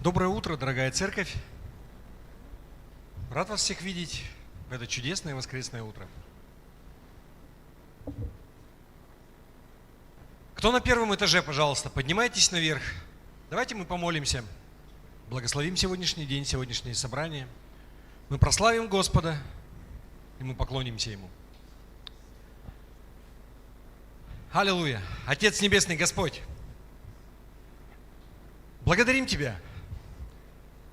Доброе утро, дорогая церковь. Рад вас всех видеть в это чудесное воскресное утро. Кто на первом этаже, пожалуйста, поднимайтесь наверх. Давайте мы помолимся. Благословим сегодняшний день, сегодняшнее собрание. Мы прославим Господа, и мы поклонимся Ему. Аллилуйя! Отец Небесный, Господь, благодарим Тебя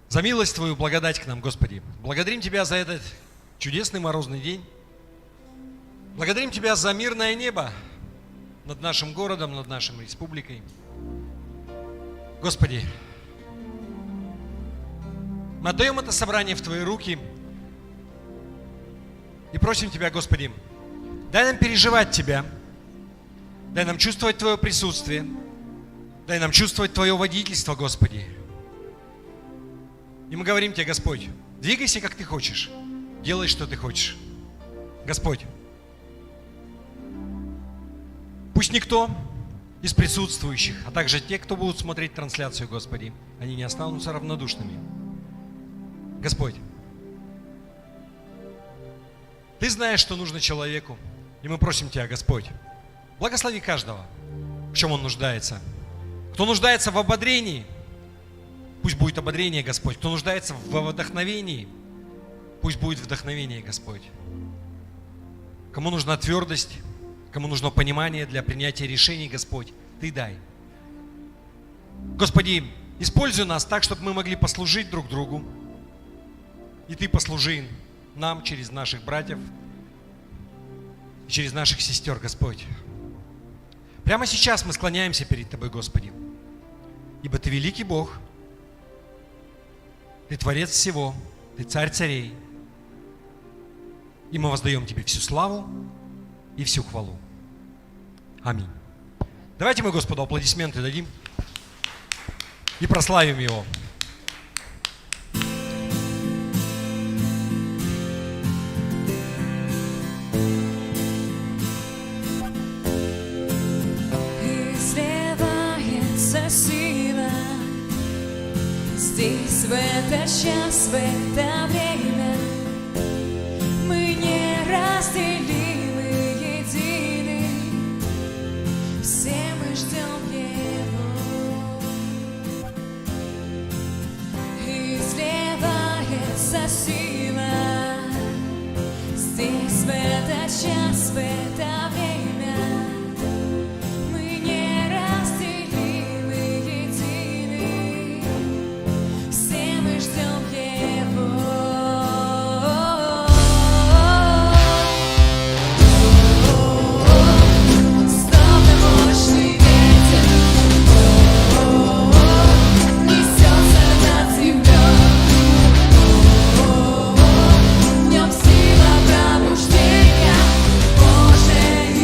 за милость Твою, благодать к нам, Господи. Благодарим Тебя за этот чудесный морозный день. Благодарим Тебя за мирное небо над нашим городом, над нашей республикой. Господи, мы отдаем это собрание в Твои руки и просим Тебя, Господи, дай нам переживать Тебя, дай нам чувствовать Твое присутствие, дай нам чувствовать Твое водительство, Господи. И мы говорим Тебе, Господь, двигайся, как Ты хочешь, делай, что Ты хочешь. Господь, пусть никто из присутствующих, а также те, кто будут смотреть трансляцию, Господи, они не останутся равнодушными. Господь, Ты знаешь, что нужно человеку, и мы просим Тебя, Господь, благослови каждого, в чем он нуждается. Кто нуждается в ободрении, пусть будет ободрение, Господь. Кто нуждается в вдохновении, пусть будет вдохновение, Господь. Кому нужна твердость, кому нужно понимание для принятия решений, Господь, Ты дай. Господи, используй нас так, чтобы мы могли послужить друг другу. И Ты послужи нам через наших братьев, через наших сестер, Господь. Прямо сейчас мы склоняемся перед Тобой, Господи, ибо Ты великий Бог, Ты Творец всего, Ты Царь царей, и мы воздаем Тебе всю славу и всю хвалу. Аминь. Давайте мы Господу аплодисменты дадим и прославим Его. Сила здесь, в этот час, в это время мы неразделимы, едины, все мы ждем Его. Изливается сила здесь, в этот час, в это время мы неразделимы, едины, все мы ждем Его. Словно мощный ветер несется над землей. В нем сила пробуждения Божьей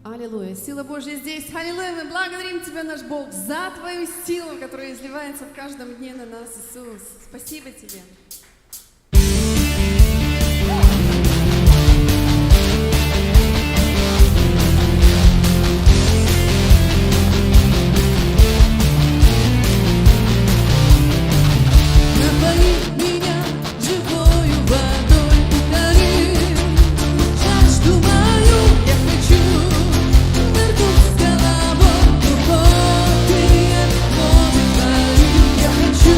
Аллилуйя. Сила Божья здесь. Аллилуйя. Мы благодарим Тебя, наш Бог, за Твою силу, которая изливается в каждом дне на нас, Иисус. Спасибо Тебе. Напои меня живою водой, утоли жажду мою. Я хочу нырнуть с головой в глубокие воды твои. Я хочу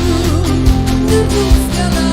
нырнуть с головой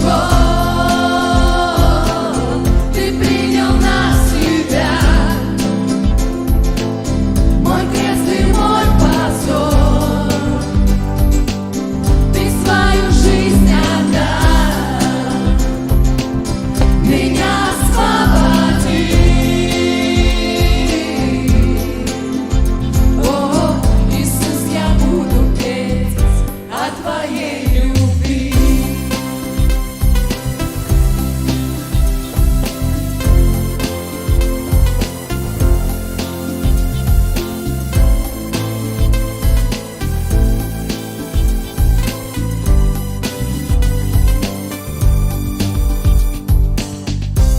любовь, ты принял на себя мой крест и мой позор. Ты свою жизнь отдал, меня освободил. О, Иисус, я буду петь о Твоей любви.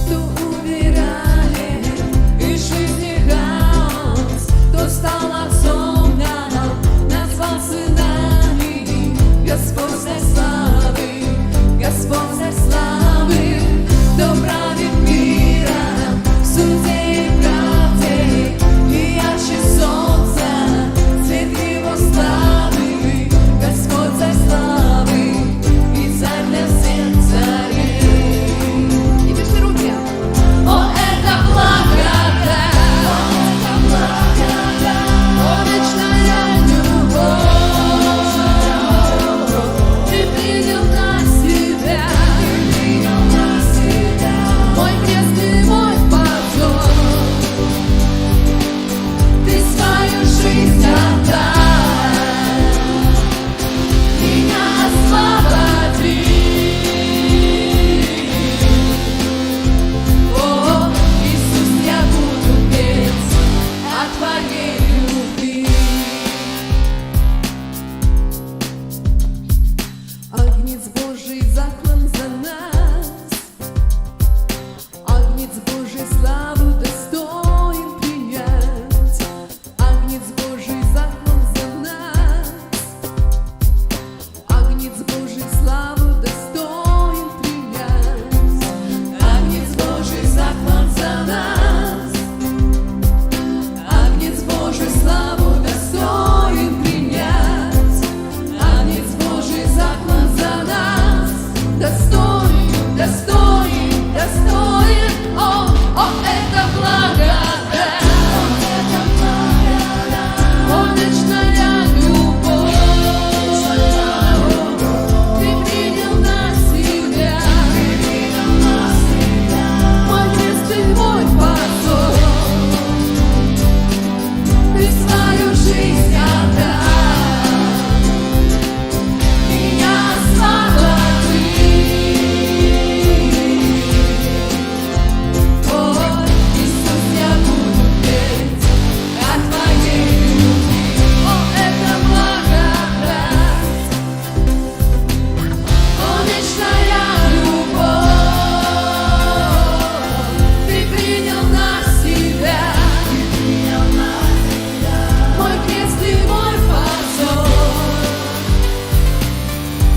Кто убирает из жизни хаос, кто стал отцом нам, назвал сынами. Господь дай славы, Господь дай славы, кто правит миром в суде и правде, и ярче солнца свет его славы. Господь дай славы, и царь для всех царей. И выше руки. О, это благодать, о, вечная любовь, ты принял на себя мой крест и мой позор. Ты свою жизнь отдал, меня освободил. О, Иисус, я буду петь о Твоей любви. Агнец Божий заклан за нас, Агнец Божий славу достоин принять, Агнец Божий заклан за нас, Агнец Божий славу достоин принять, Агнец Божий заклан за нас, Агнец Божий славу достоин принять, Агнец Божий заклан за нас, достоин, достоин, достоин. О, это благодать, о, вечная любовь, ты принял на себя мой крест и мой позор. Ты свою жизнь отдал, меня освободил. О, Иисус, я буду петь о Твоей любви. О, это благодать, о, вечная любовь, ты принял на себя мой крест и мой позор.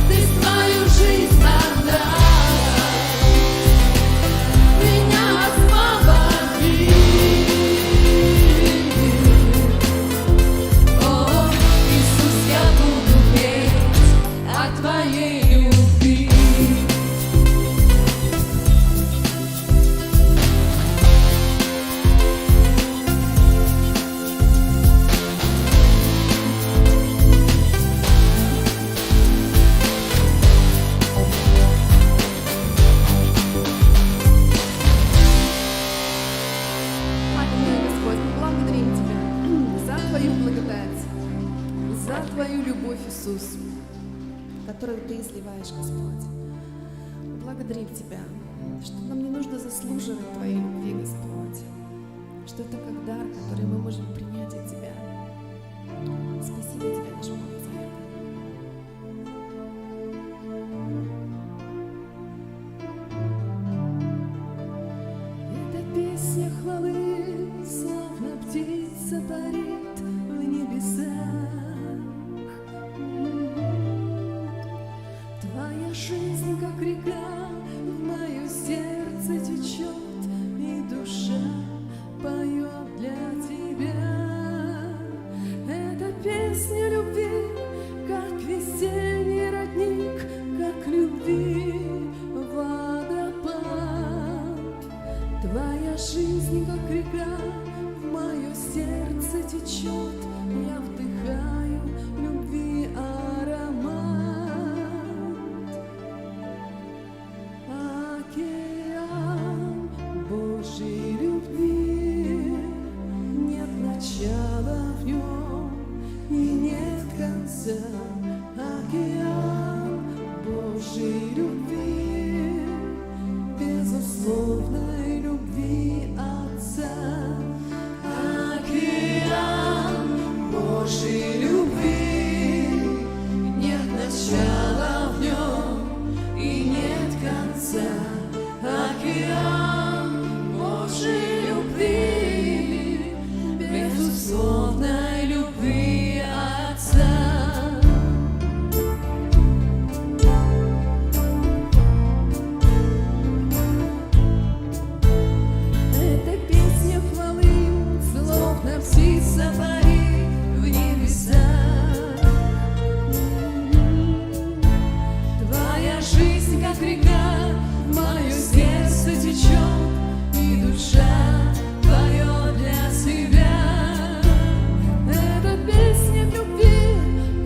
Ты свою жизнь отдал, меня освободил. О, Иисус, я буду петь о Твоей любви. Аллилуйя, Господь, мы благодарим Тебя за Твою благодать, за Твою любовь, Иисус, которую Ты изливаешь, Господь. Мы благодарим Тебя, что нам не нужно заслуживать Твоей любви, Господь, что это как дар, который мы можем принять от Тебя. Спасибо Тебе, наш Бог, за это. Это песня хвалы, словно птица парит в небесах. Твоя жизнь, как река, в мое сердце течет, и душа поет для Тебя. Это песня любви, как весенний родник, как любви река в мое сердце течет, я вдыхаю любви аромат. Океан Божьей любви, нет начала в нем и нет конца. Океан Божьей любви, безусловной любви Отца. Океан Божьей любви, нет начала в нем и нет конца. Океан Божьей любви, безусловной любви Отца. Эта песня хвалы, словно птица парит в небесах. Твоя жизнь, как река, в мое сердце течет, и душа поет для тебя. Эта песня любви,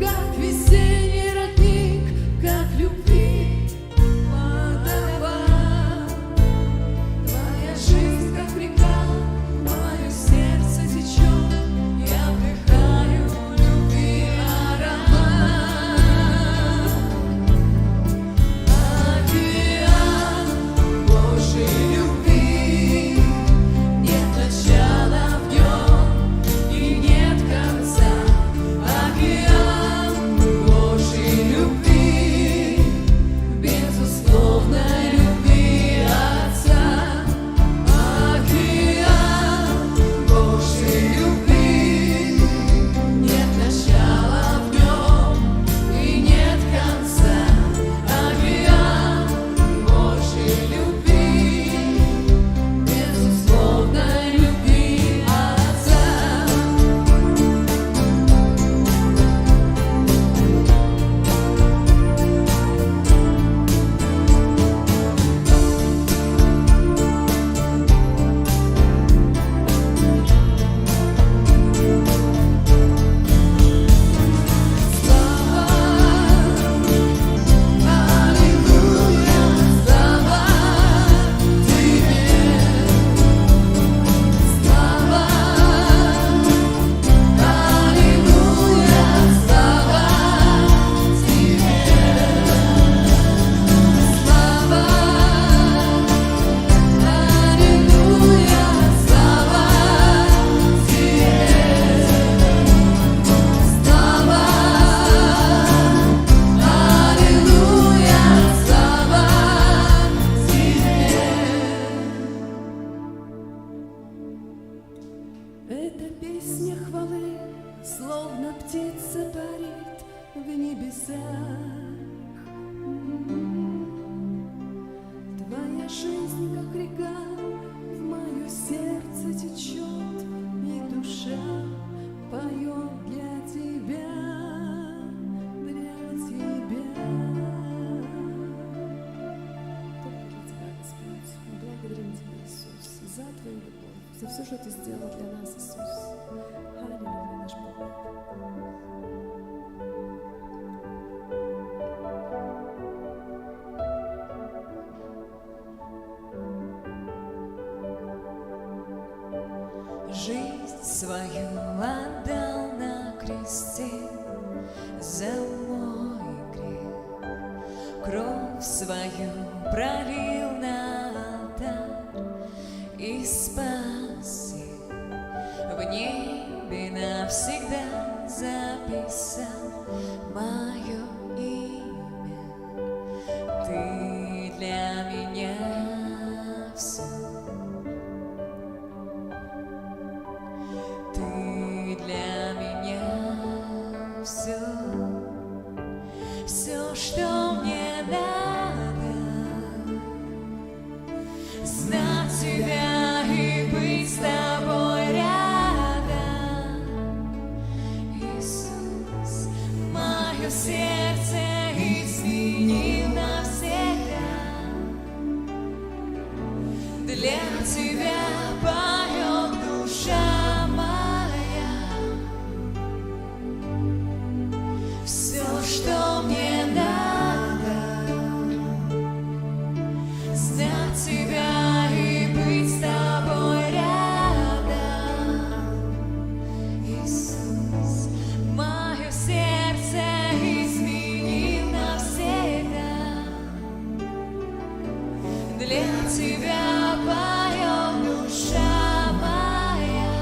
как весенний родник, как любви водопад. Твоя жизнь, как река, в мое сердце течет, я вдыхаю любви аромат. Океан Божьей любви, нет начала в нем и нет конца. Океан Божьей любви, безусловной любви Отца. Океан Божьей любви, нет начала в нем и нет конца. Океан Божьей любви, безусловной любви Отца. Эта песня хвалы, словно птица парит в небесах. Твоя жизнь, как река, в мое сердце течет, и душа поет для тебя, для тебя. Только для тебя, Господь, мы благодарим Тебя, Иисус, за Твою любовь, за все, что Ты сделал для нас, Иисус. Аллилуйя, наш Бог. Жизнь свою отдал на кресте за мой грех, кровь свою пролил на алтарь и спас их. В небе навсегда записан мое имя. Ты для меня все. Ты для меня все, все, что мне надо, знать Тебя и быть с Тобой рядом. Иисус, мое сердце изменил навсегда. Для Тебя поет Для Тебя поет душа моя.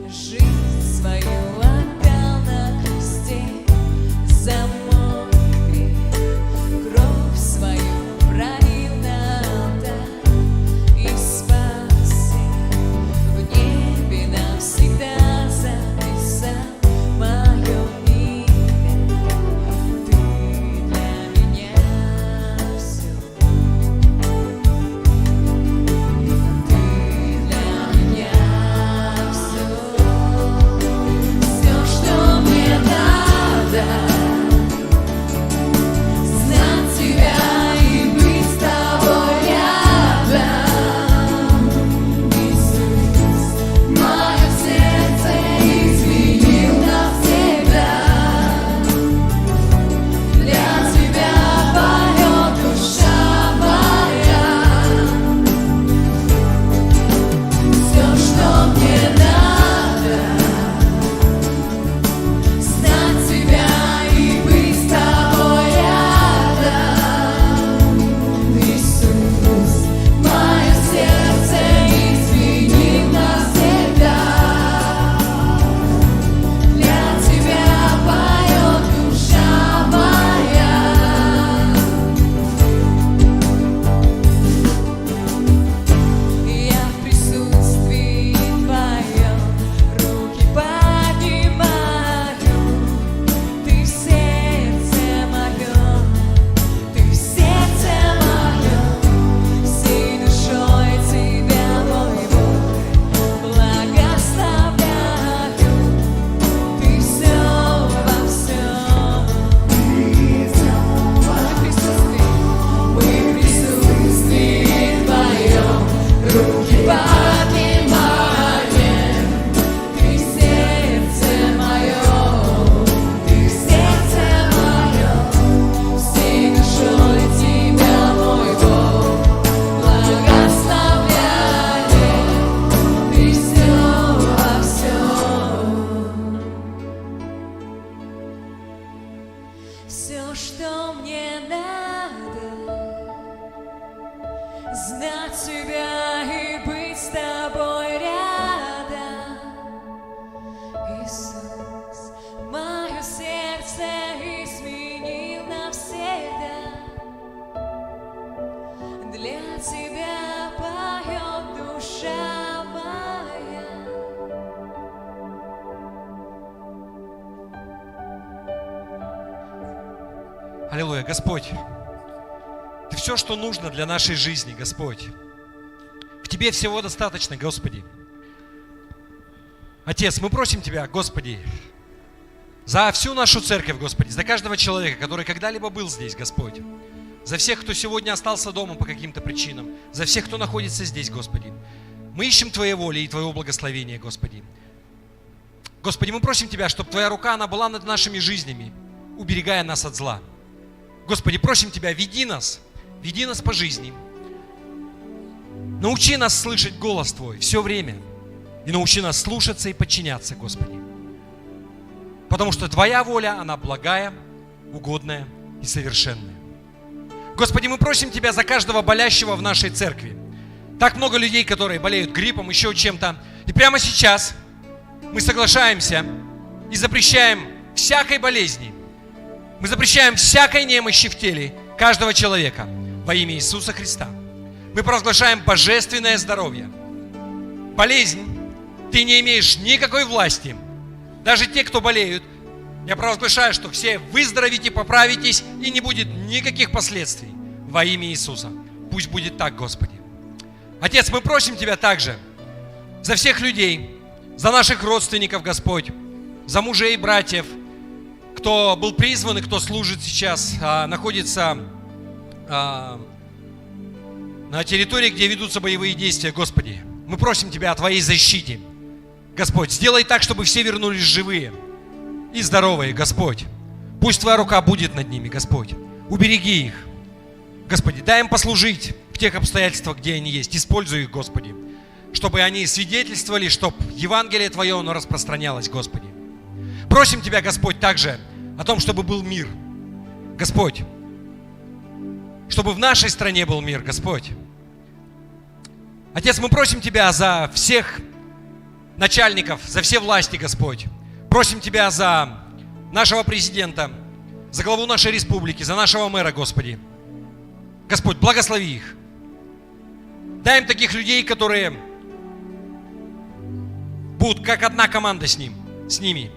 Жизнь свою отдал на кресте за мой грех. Кровь свою пролил на алтарь и спас. В небе навсегда записал мое имя. Ты для меня все. Ты для меня все. Все, что мне надо, знать Тебя и быть с Тобой рядом. Иисус, мое сердце изменил навсегда. Для Тебя поет душа моя. Все, что мне надо, знать Тебя и быть с Тобой рядом. Иисус, мое сердце изменил навсегда. Для Тебя поет душа моя. Я в присутствии Твоем руки поднимаю. Ты в сердце моем, Ты в сердце моем. Всей душой Тебя, мой Бог, благословляю. Ты все во всем. Мы в присутствии Твоем руки поднимаем. Ты в сердце моем, Ты в сердце моем. Всей душой Тебя, мой Бог, благословляю. Ты все во всем. Все, что мне надо, знать Тебя и быть с Тобой рядом. Иисус, мое сердце изменил навсегда. Для Тебя поет душа моя. Аллилуйя, Господь, Ты все, что нужно для нашей жизни, Господь. В Тебе всего достаточно, Господи. Отец, мы просим Тебя, Господи, за всю нашу церковь, Господи, за каждого человека, который когда-либо был здесь, Господь, за всех, кто сегодня остался дома по каким-то причинам, за всех, кто находится здесь, Господи. Мы ищем Твоей воли и Твоего благословения, Господи. Господи, мы просим Тебя, чтобы Твоя рука, она была над нашими жизнями, уберегая нас от зла. Господи, просим Тебя, веди нас по жизни. Научи нас слышать голос Твой все время. И научи нас слушаться и подчиняться, Господи. Потому что Твоя воля, она благая, угодная и совершенная. Господи, мы просим Тебя за каждого болящего в нашей церкви. Так много людей, которые болеют гриппом, еще чем-то. И прямо сейчас мы соглашаемся и запрещаем всякой болезни. Мы запрещаем всякой немощи в теле каждого человека во имя Иисуса Христа. Мы провозглашаем божественное здоровье. Болезнь, ты не имеешь никакой власти. Даже те, кто болеют, я провозглашаю, что все выздоровите, поправитесь, и не будет никаких последствий во имя Иисуса. Пусть будет так, Господи. Отец, мы просим Тебя также за всех людей, за наших родственников, Господь, за мужей и братьев, кто был призван и кто служит сейчас, находится на территории, где ведутся боевые действия, Господи. Мы просим Тебя о Твоей защите. Господь, сделай так, чтобы все вернулись живые и здоровые, Господь. Пусть Твоя рука будет над ними, Господь. Убереги их. Господи, дай им послужить в тех обстоятельствах, где они есть. Используй их, Господи, чтобы они свидетельствовали, чтобы Евангелие Твое, оно распространялось, Господи. Просим Тебя, Господь, также о том, чтобы был мир. Господь, чтобы в нашей стране был мир, Господь. Отец, мы просим Тебя за всех начальников, за все власти, Господь. Просим Тебя за нашего президента, за главу нашей республики, за нашего мэра, Господи. Господь, благослови их. Дай им таких людей, которые будут как одна команда с ними,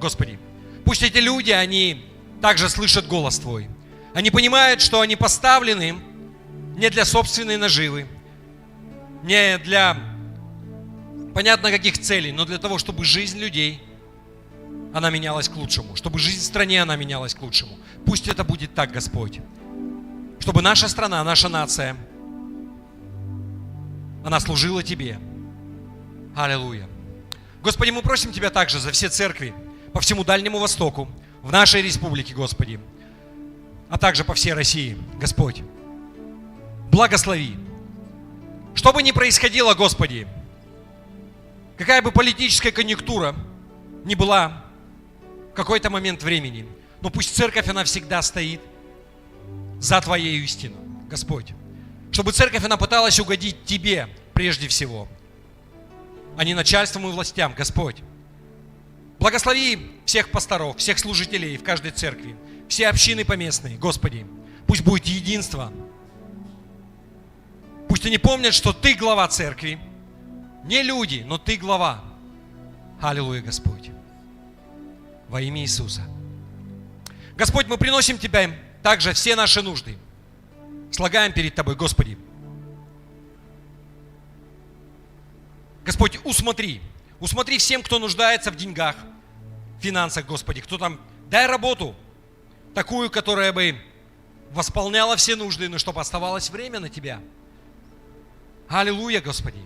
Господи. Пусть эти люди, они также слышат голос Твой. Они понимают, что они поставлены не для собственной наживы, не для понятно каких целей, но для того, чтобы жизнь людей, она менялась к лучшему. Чтобы жизнь в стране, она менялась к лучшему. Пусть это будет так, Господь. Чтобы наша страна, наша нация, она служила Тебе. Аллилуйя. Господи, мы просим Тебя также за все церкви по всему Дальнему Востоку, в нашей республике, Господи, а также по всей России, Господь. Благослови. Что бы ни происходило, Господи, какая бы политическая конъюнктура ни была в какой-то момент времени, но пусть церковь, она всегда стоит за Твоей истину, Господь. Чтобы церковь, она пыталась угодить Тебе прежде всего, а не начальствам и властям, Господь. Благослови всех пасторов, всех служителей в каждой церкви, все общины поместные, Господи. Пусть будет единство. Пусть они помнят, что Ты глава церкви. Не люди, но Ты глава. Аллилуйя, Господь. Во имя Иисуса. Господь, мы приносим Тебя также все наши нужды. Слагаем перед Тобой, Господи. Господь, усмотри всем, кто нуждается в деньгах, в финансах, Господи, кто там, дай работу, такую, которая бы восполняла все нужды, но чтобы оставалось время на Тебя. Аллилуйя, Господи.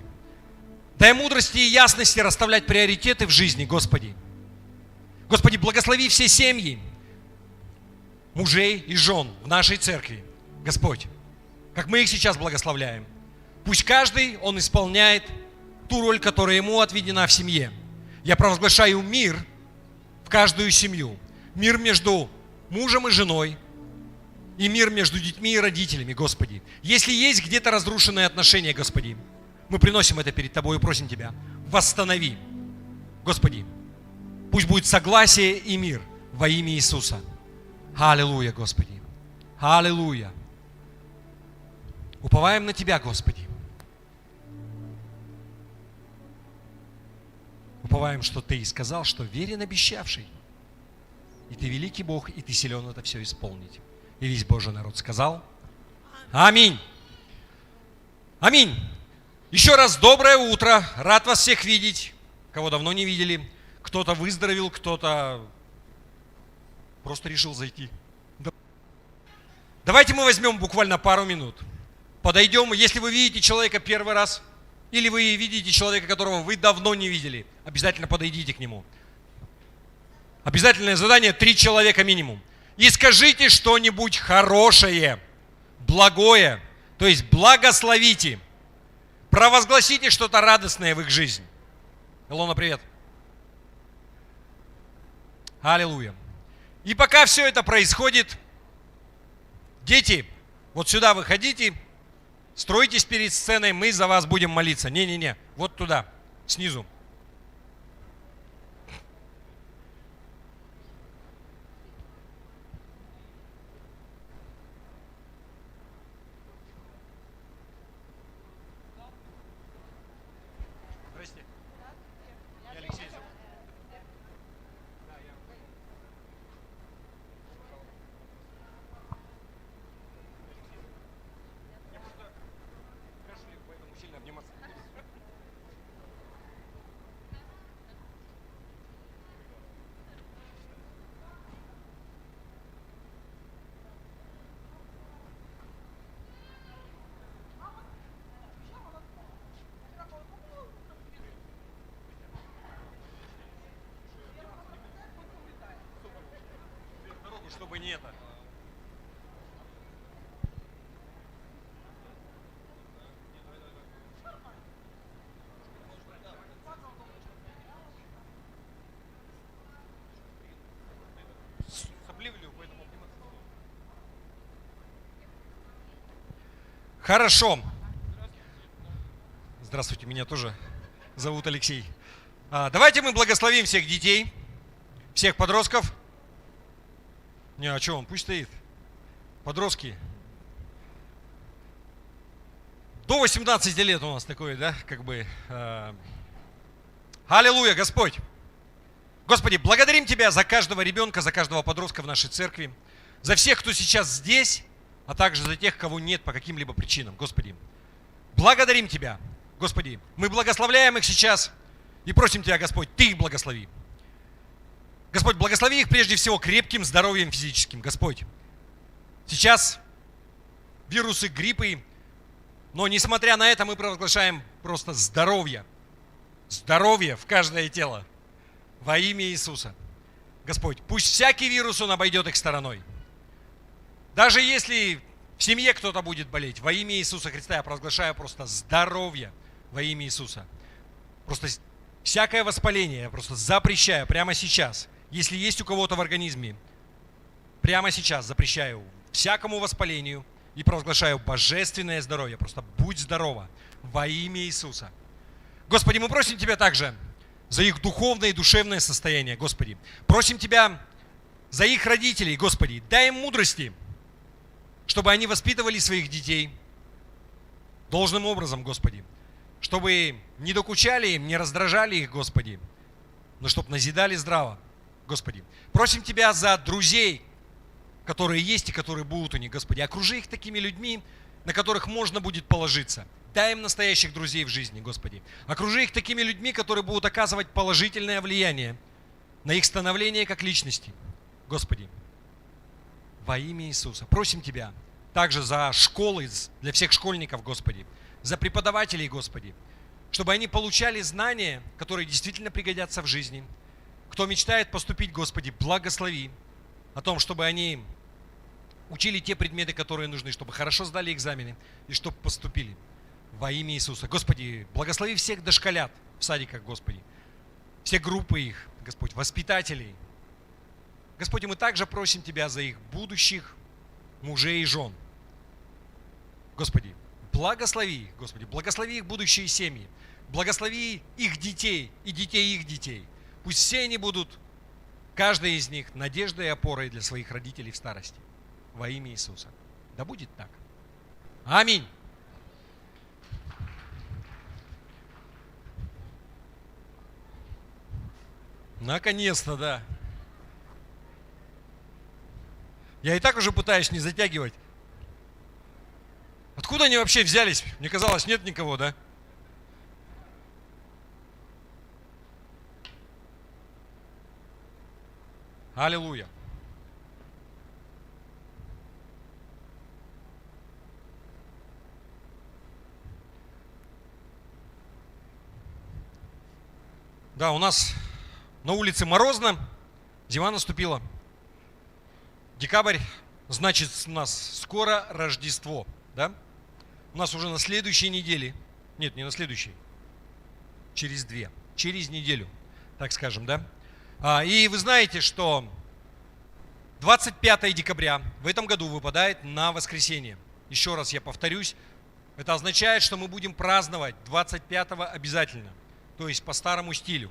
Дай мудрости и ясности расставлять приоритеты в жизни, Господи. Господи, благослови все семьи, мужей и жен в нашей церкви, Господь, как мы их сейчас благословляем. Пусть каждый, он исполняет ту роль, которая ему отведена в семье. Я провозглашаю мир в каждую семью. Мир между мужем и женой. И мир между детьми и родителями, Господи. Если есть где-то разрушенные отношения, Господи, мы приносим это перед Тобой и просим Тебя, восстанови. Господи, пусть будет согласие и мир во имя Иисуса. Аллилуйя, Господи. Аллилуйя. Уповаем на Тебя, Господи. Уповаем, что Ты сказал, что верен обещавший. И Ты великий Бог, и Ты силен это все исполнить. И весь Божий народ сказал: аминь. Аминь. Еще раз доброе утро. Рад вас всех видеть. Кого давно не видели. Кто-то выздоровел, кто-то просто решил зайти. Давайте мы возьмем буквально пару минут. Подойдем. Если вы видите человека первый раз, или вы видите человека, которого вы давно не видели, обязательно подойдите к нему. Обязательное задание: 3 человека минимум. И скажите что-нибудь хорошее, благое, то есть благословите. Провозгласите что-то радостное в их жизни. Илона, привет. Аллилуйя. И пока все это происходит, дети, вот сюда выходите, стройтесь перед сценой, мы за вас будем молиться. Не-не-не, вот туда, снизу. Здрасте. Я Алексей. Я просто кашляю, поэтому сильно обниматься не буду. Дорогу, чтобы не это. Сопливлю, поэтому обниматься не буду. Хорошо. Здравствуйте, меня тоже зовут Алексей. Давайте мы благословим всех детей, всех подростков. Не, а что он, пусть стоит. Подростки. До 18 лет у нас такое, да, как бы. Аллилуйя, Господь. Господи, благодарим Тебя за каждого ребенка, за каждого подростка в нашей церкви, за всех, кто сейчас здесь, а также за тех, кого нет по каким-либо причинам. Господи, благодарим Тебя. Господи, мы благословляем их сейчас и просим Тебя, Господь, Ты их благослови. Господь, благослови их прежде всего крепким здоровьем физическим. Господь, сейчас вирусы, гриппы, но несмотря на это мы провозглашаем просто здоровье. Здоровье в каждое тело. Во имя Иисуса. Господь, пусть всякий вирус, он обойдет их стороной. Даже если в семье кто-то будет болеть, во имя Иисуса Христа я провозглашаю просто здоровье во имя Иисуса. Просто всякое воспаление я просто запрещаю прямо сейчас. Если есть у кого-то в организме, прямо сейчас запрещаю всякому воспалению и провозглашаю божественное здоровье. Просто будь здорова во имя Иисуса. Господи, мы просим Тебя также за их духовное и душевное состояние, Господи. Просим Тебя за их родителей, Господи. Дай им мудрости, чтобы они воспитывали своих детей должным образом, Господи. Чтобы не докучали им, не раздражали их, Господи, но чтобы назидали здраво, Господи. Просим Тебя за друзей, которые есть и которые будут у них, Господи. Окружи их такими людьми, на которых можно будет положиться. Дай им настоящих друзей в жизни, Господи. Окружи их такими людьми, которые будут оказывать положительное влияние на их становление как личности, Господи. Во имя Иисуса. Просим Тебя также за школы, для всех школьников, Господи. За преподавателей, Господи. Чтобы они получали знания, которые действительно пригодятся в жизни. Кто мечтает поступить, Господи, благослови о том, чтобы они учили те предметы, которые нужны, чтобы хорошо сдали экзамены и чтобы поступили во имя Иисуса. Господи, благослови всех дошколят в садиках, Господи, все группы их, Господь, воспитателей. Господи, мы также просим Тебя за их будущих мужей и жен. Господи, благослови их, Господи, благослови их будущие семьи, благослови их детей и детей их детей. Пусть все они будут, каждый из них, надеждой и опорой для своих родителей в старости. Во имя Иисуса. Да будет так. Аминь. Наконец-то, да. Я и так уже пытаюсь не затягивать. Откуда они вообще взялись? Мне казалось, нет никого, да? Аллилуйя. Да, у нас на улице морозно, зима наступила. Декабрь, значит, у нас скоро Рождество, да? У нас уже на следующей неделе, нет, не на следующей, через неделю, так скажем, да? И вы знаете, что 25 декабря в этом году выпадает на воскресенье. Еще раз я повторюсь, это означает, что мы будем праздновать 25-го обязательно, то есть по старому стилю.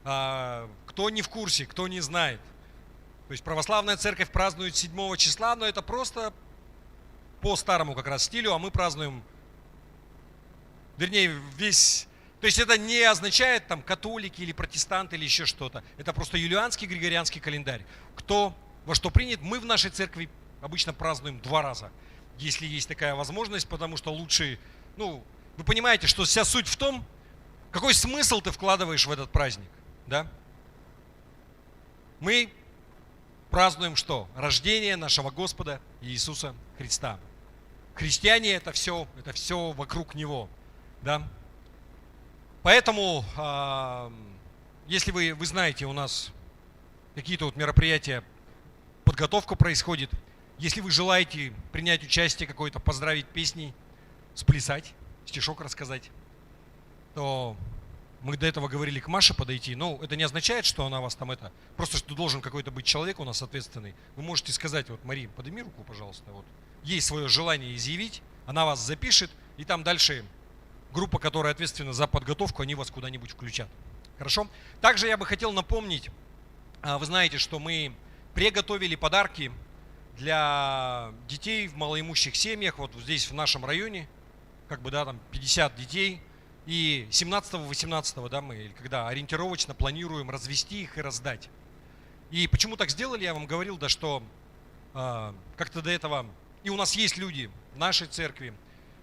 Кто не в курсе, кто не знает. То есть православная церковь празднует 7 числа, но это просто по старому как раз стилю, а мы празднуем, вернее, весь... То есть это не означает там католики или протестанты или еще что-то. Это просто юлианский, григорианский календарь. Кто во что принят, мы в нашей церкви обычно празднуем 2 раза, если есть такая возможность, потому что лучше, вы понимаете, что вся суть в том, какой смысл ты вкладываешь в этот праздник, да? Мы празднуем что? Рождение нашего Господа Иисуса Христа. Христиане это все вокруг Него, да? Поэтому, если вы знаете, у нас какие-то мероприятия, подготовка происходит. Если вы желаете принять участие какое-то, поздравить песней, сплясать, стишок рассказать, то мы до этого говорили к Маше подойти. Но это не означает, что она вас там просто что должен какой-то быть человек у нас ответственный. Вы можете сказать, Мари, подними руку, пожалуйста, ей свое желание изъявить, она вас запишет, и там дальше группа, которая ответственна за подготовку, они вас куда-нибудь включат. Хорошо? Также я бы хотел напомнить, вы знаете, что мы приготовили подарки для детей в малоимущих семьях, вот здесь в нашем районе, как бы, да, там 50 детей, и 17-18, да, мы, когда ориентировочно планируем развести их и раздать. И почему так сделали, я вам говорил, да, что как-то до этого, и у нас есть люди в нашей церкви,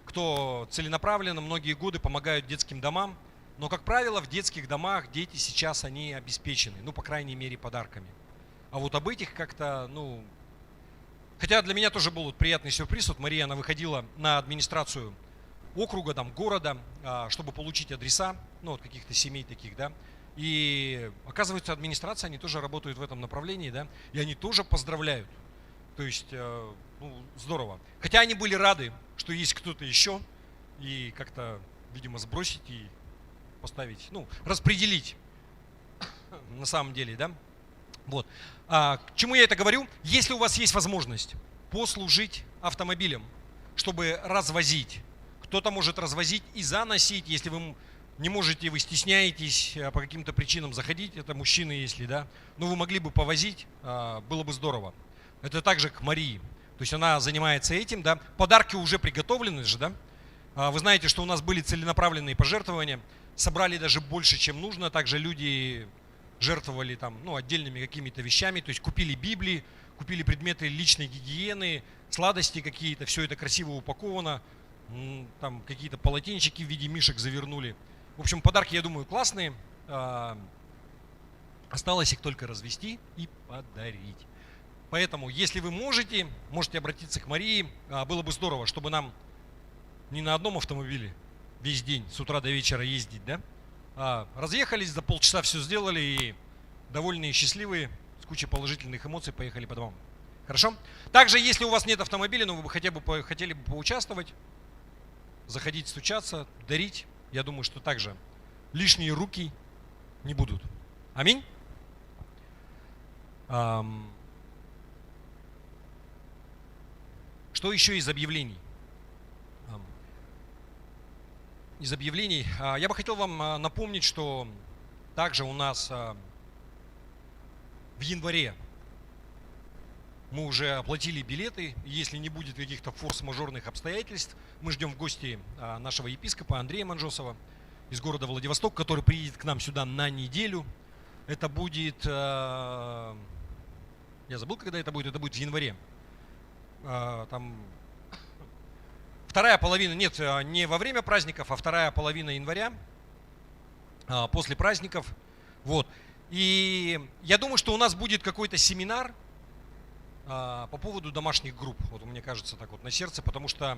кто целенаправленно многие годы помогают детским домам, но, как правило, в детских домах дети сейчас, они обеспечены, ну, по крайней мере, подарками. А вот об этих как-то, ну, хотя для меня тоже был вот приятный сюрприз, вот Мария, она выходила на администрацию округа, там, города, чтобы получить адреса, ну, вот каких-то семей таких, да, и оказывается, администрация, они тоже работают в этом направлении, да, и они тоже поздравляют, то есть, ну, здорово. Хотя они были рады, что есть кто-то еще, и как-то, видимо, сбросить и поставить, ну, распределить на самом деле, да. Вот. К чему я это говорю? Если у вас есть возможность послужить автомобилем, чтобы развозить, кто-то может развозить и заносить, если вы не можете, вы стесняетесь по каким-то причинам заходить, это мужчины, если, да, но вы могли бы повозить, было бы здорово. Это также к Марии, то есть она занимается этим, да. Подарки уже приготовлены же, да. Вы знаете, что у нас были целенаправленные пожертвования, собрали даже больше, чем нужно, также люди жертвовали там, ну, отдельными какими-то вещами, то есть купили Библии, купили предметы личной гигиены, сладости какие-то, все это красиво упаковано, там какие-то полотенчики в виде мишек завернули. В общем, подарки, я думаю, классные, осталось их только развести и подарить. Поэтому, если вы можете обратиться к Марии, было бы здорово, чтобы нам не на одном автомобиле весь день, с утра до вечера ездить, да? Разъехались, за полчаса все сделали и довольные и счастливые, с кучей положительных эмоций поехали по домам. Хорошо? Также, если у вас нет автомобиля, но вы бы хотели бы поучаствовать, заходить, стучаться, дарить, я думаю, что также лишние руки не будут. Аминь? Что еще из объявлений? Из объявлений. Я бы хотел вам напомнить, что также у нас в январе мы уже оплатили билеты. Если не будет каких-то форс-мажорных обстоятельств, мы ждем в гости нашего епископа Андрея Манжосова из города Владивосток, который приедет к нам сюда на неделю. Это будет, я забыл, когда это будет в январе. Там вторая половина, нет, не во время праздников, а вторая половина января, после праздников. Вот. И я думаю, что у нас будет какой-то семинар по поводу домашних групп. Вот мне кажется так вот на сердце, потому что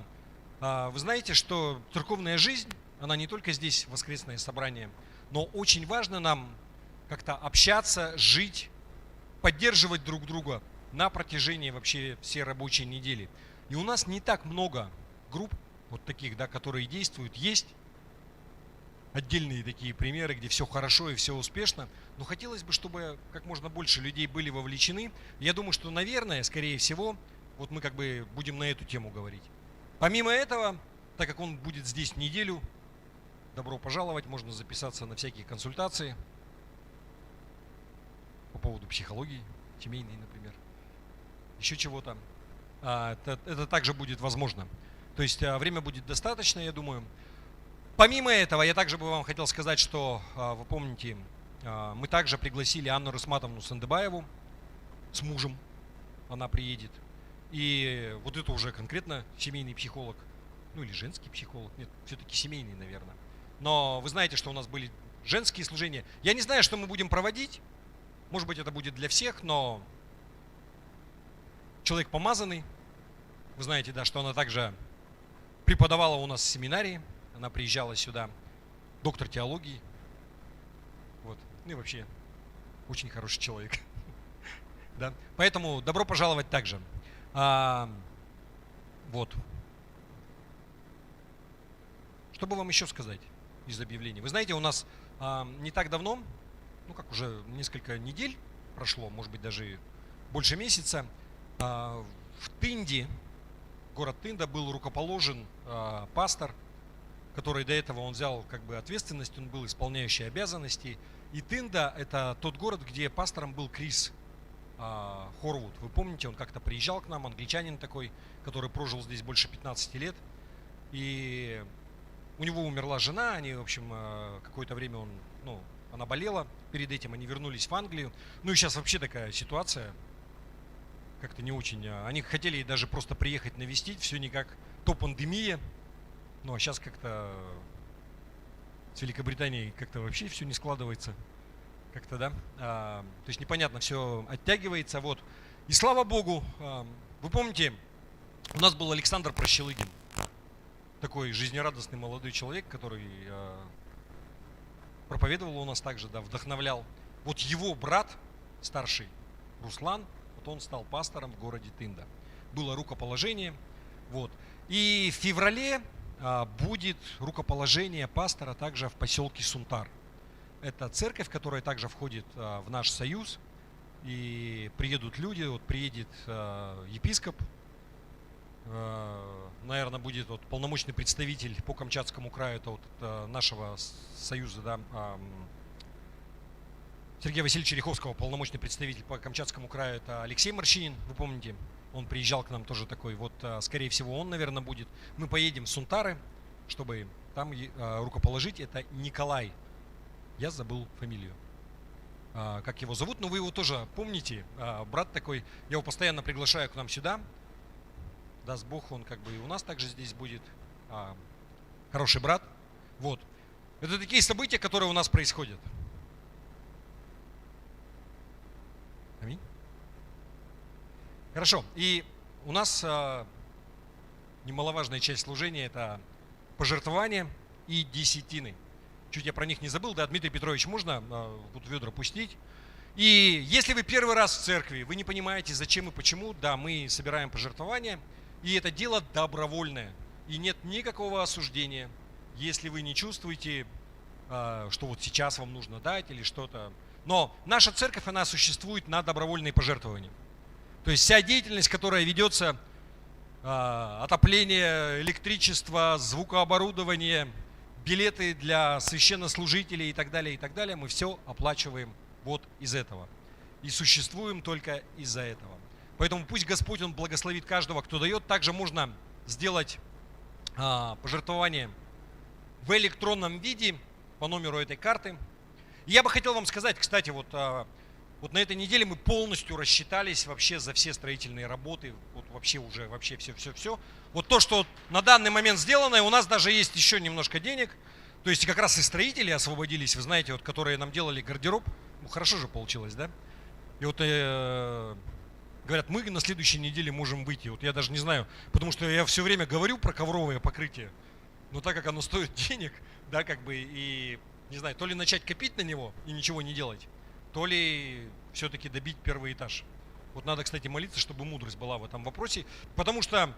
вы знаете, что церковная жизнь, она не только здесь, воскресное собрание, но очень важно нам как-то общаться, жить, поддерживать друг друга на протяжении вообще всей рабочей недели. И у нас не так много групп вот таких, да, которые действуют. Есть отдельные такие примеры, где все хорошо и все успешно, но хотелось бы, чтобы как можно больше людей были вовлечены. Я думаю, что, наверное, скорее всего, вот мы как бы будем на эту тему говорить. Помимо этого, так как он будет здесь неделю, добро пожаловать, можно записаться на всякие консультации по поводу психологии, семейной, например, еще чего-то. Это также будет возможно. То есть время будет достаточно, я думаю. Помимо этого, я также бы вам хотел сказать, что, вы помните, мы также пригласили Анну Рысматовну Сандыбаеву с мужем, она приедет. И вот это уже конкретно семейный психолог, ну или женский психолог, нет, все-таки семейный, наверное. Но вы знаете, что у нас были женские служения. Я не знаю, что мы будем проводить, может быть, это будет для всех, но человек помазанный, вы знаете, да, что она также преподавала у нас в семинарии, она приезжала сюда, доктор теологии, вот, ну и вообще очень хороший человек, да, поэтому добро пожаловать также, вот. Что бы вам еще сказать из объявлений? Вы знаете, у нас не так давно, ну как уже несколько недель прошло, может быть даже больше месяца, в Тынде город Тында, был рукоположен пастор, который до этого он взял как бы ответственность, он был исполняющий обязанности. И Тында – это тот город, где пастором был Крис Хорвуд. Вы помните, он как-то приезжал к нам, англичанин такой, который прожил здесь больше 15 лет. И у него умерла жена, они, в общем, какое-то время она болела, перед этим они вернулись в Англию. Ну и сейчас вообще такая ситуация, как-то не очень. Они хотели даже просто приехать навестить, все никак, то пандемия. Ну а сейчас как-то с Великобританией как-то вообще все не складывается. Как-то, да. То есть непонятно, все оттягивается. Вот. И слава Богу, вы помните, у нас был Александр Прощелыгин. Такой жизнерадостный молодой человек, который проповедовал у нас также, да, вдохновлял. Вот его брат, старший Руслан, вот он стал пастором в городе Тында. Было рукоположение. Вот. И в феврале будет рукоположение пастора также в поселке Сунтар. Это церковь, которая также входит в наш союз. И приедут люди, вот приедет епископ, наверное, будет вот полномочный представитель по Камчатскому краю, это вот нашего союза, да, Сергея Васильевича Череховского, полномочный представитель по Камчатскому краю, это Алексей Морщинин, вы помните, он приезжал к нам тоже такой, вот, скорее всего, он, наверное, будет. Мы поедем в Сунтары, чтобы там рукоположить, это Николай, я забыл фамилию, как его зовут, но вы его тоже помните, брат такой, я его постоянно приглашаю к нам сюда. Даст Бог, он как бы и у нас также здесь будет. Хороший брат. Вот. Это такие события, которые у нас происходят. Аминь. Хорошо. И у нас немаловажная часть служения – это пожертвования и десятины. Чуть я про них не забыл. Да, Дмитрий Петрович, можно вот ведра пустить? И если вы первый раз в церкви, вы не понимаете, зачем и почему, да, мы собираем пожертвования. И это дело добровольное. И нет никакого осуждения, если вы не чувствуете, что вот сейчас вам нужно дать или что-то. Но наша церковь, она существует на добровольные пожертвования. То есть вся деятельность, которая ведется, отопление, электричество, звукооборудование, билеты для священнослужителей и так далее, мы все оплачиваем вот из этого. И существуем только из-за этого. Поэтому пусть Господь, Он благословит каждого, кто дает. Также можно сделать пожертвование в электронном виде по номеру этой карты. И я бы хотел вам сказать, кстати, вот на этой неделе мы полностью рассчитались вообще за все строительные работы. Вот вообще все. Вот то, что на данный момент сделано, и у нас даже есть еще немножко денег. То есть как раз и строители освободились, вы знаете, вот, которые нам делали гардероб. Ну, хорошо же получилось, да? И вот говорят, мы на следующей неделе можем выйти. Вот я даже не знаю, потому что я все время говорю про ковровое покрытие, но так как оно стоит денег, да, как бы, и не знаю, то ли начать копить на него и ничего не делать, то ли все-таки добить первый этаж. Вот надо, кстати, молиться, чтобы мудрость была в этом вопросе, потому что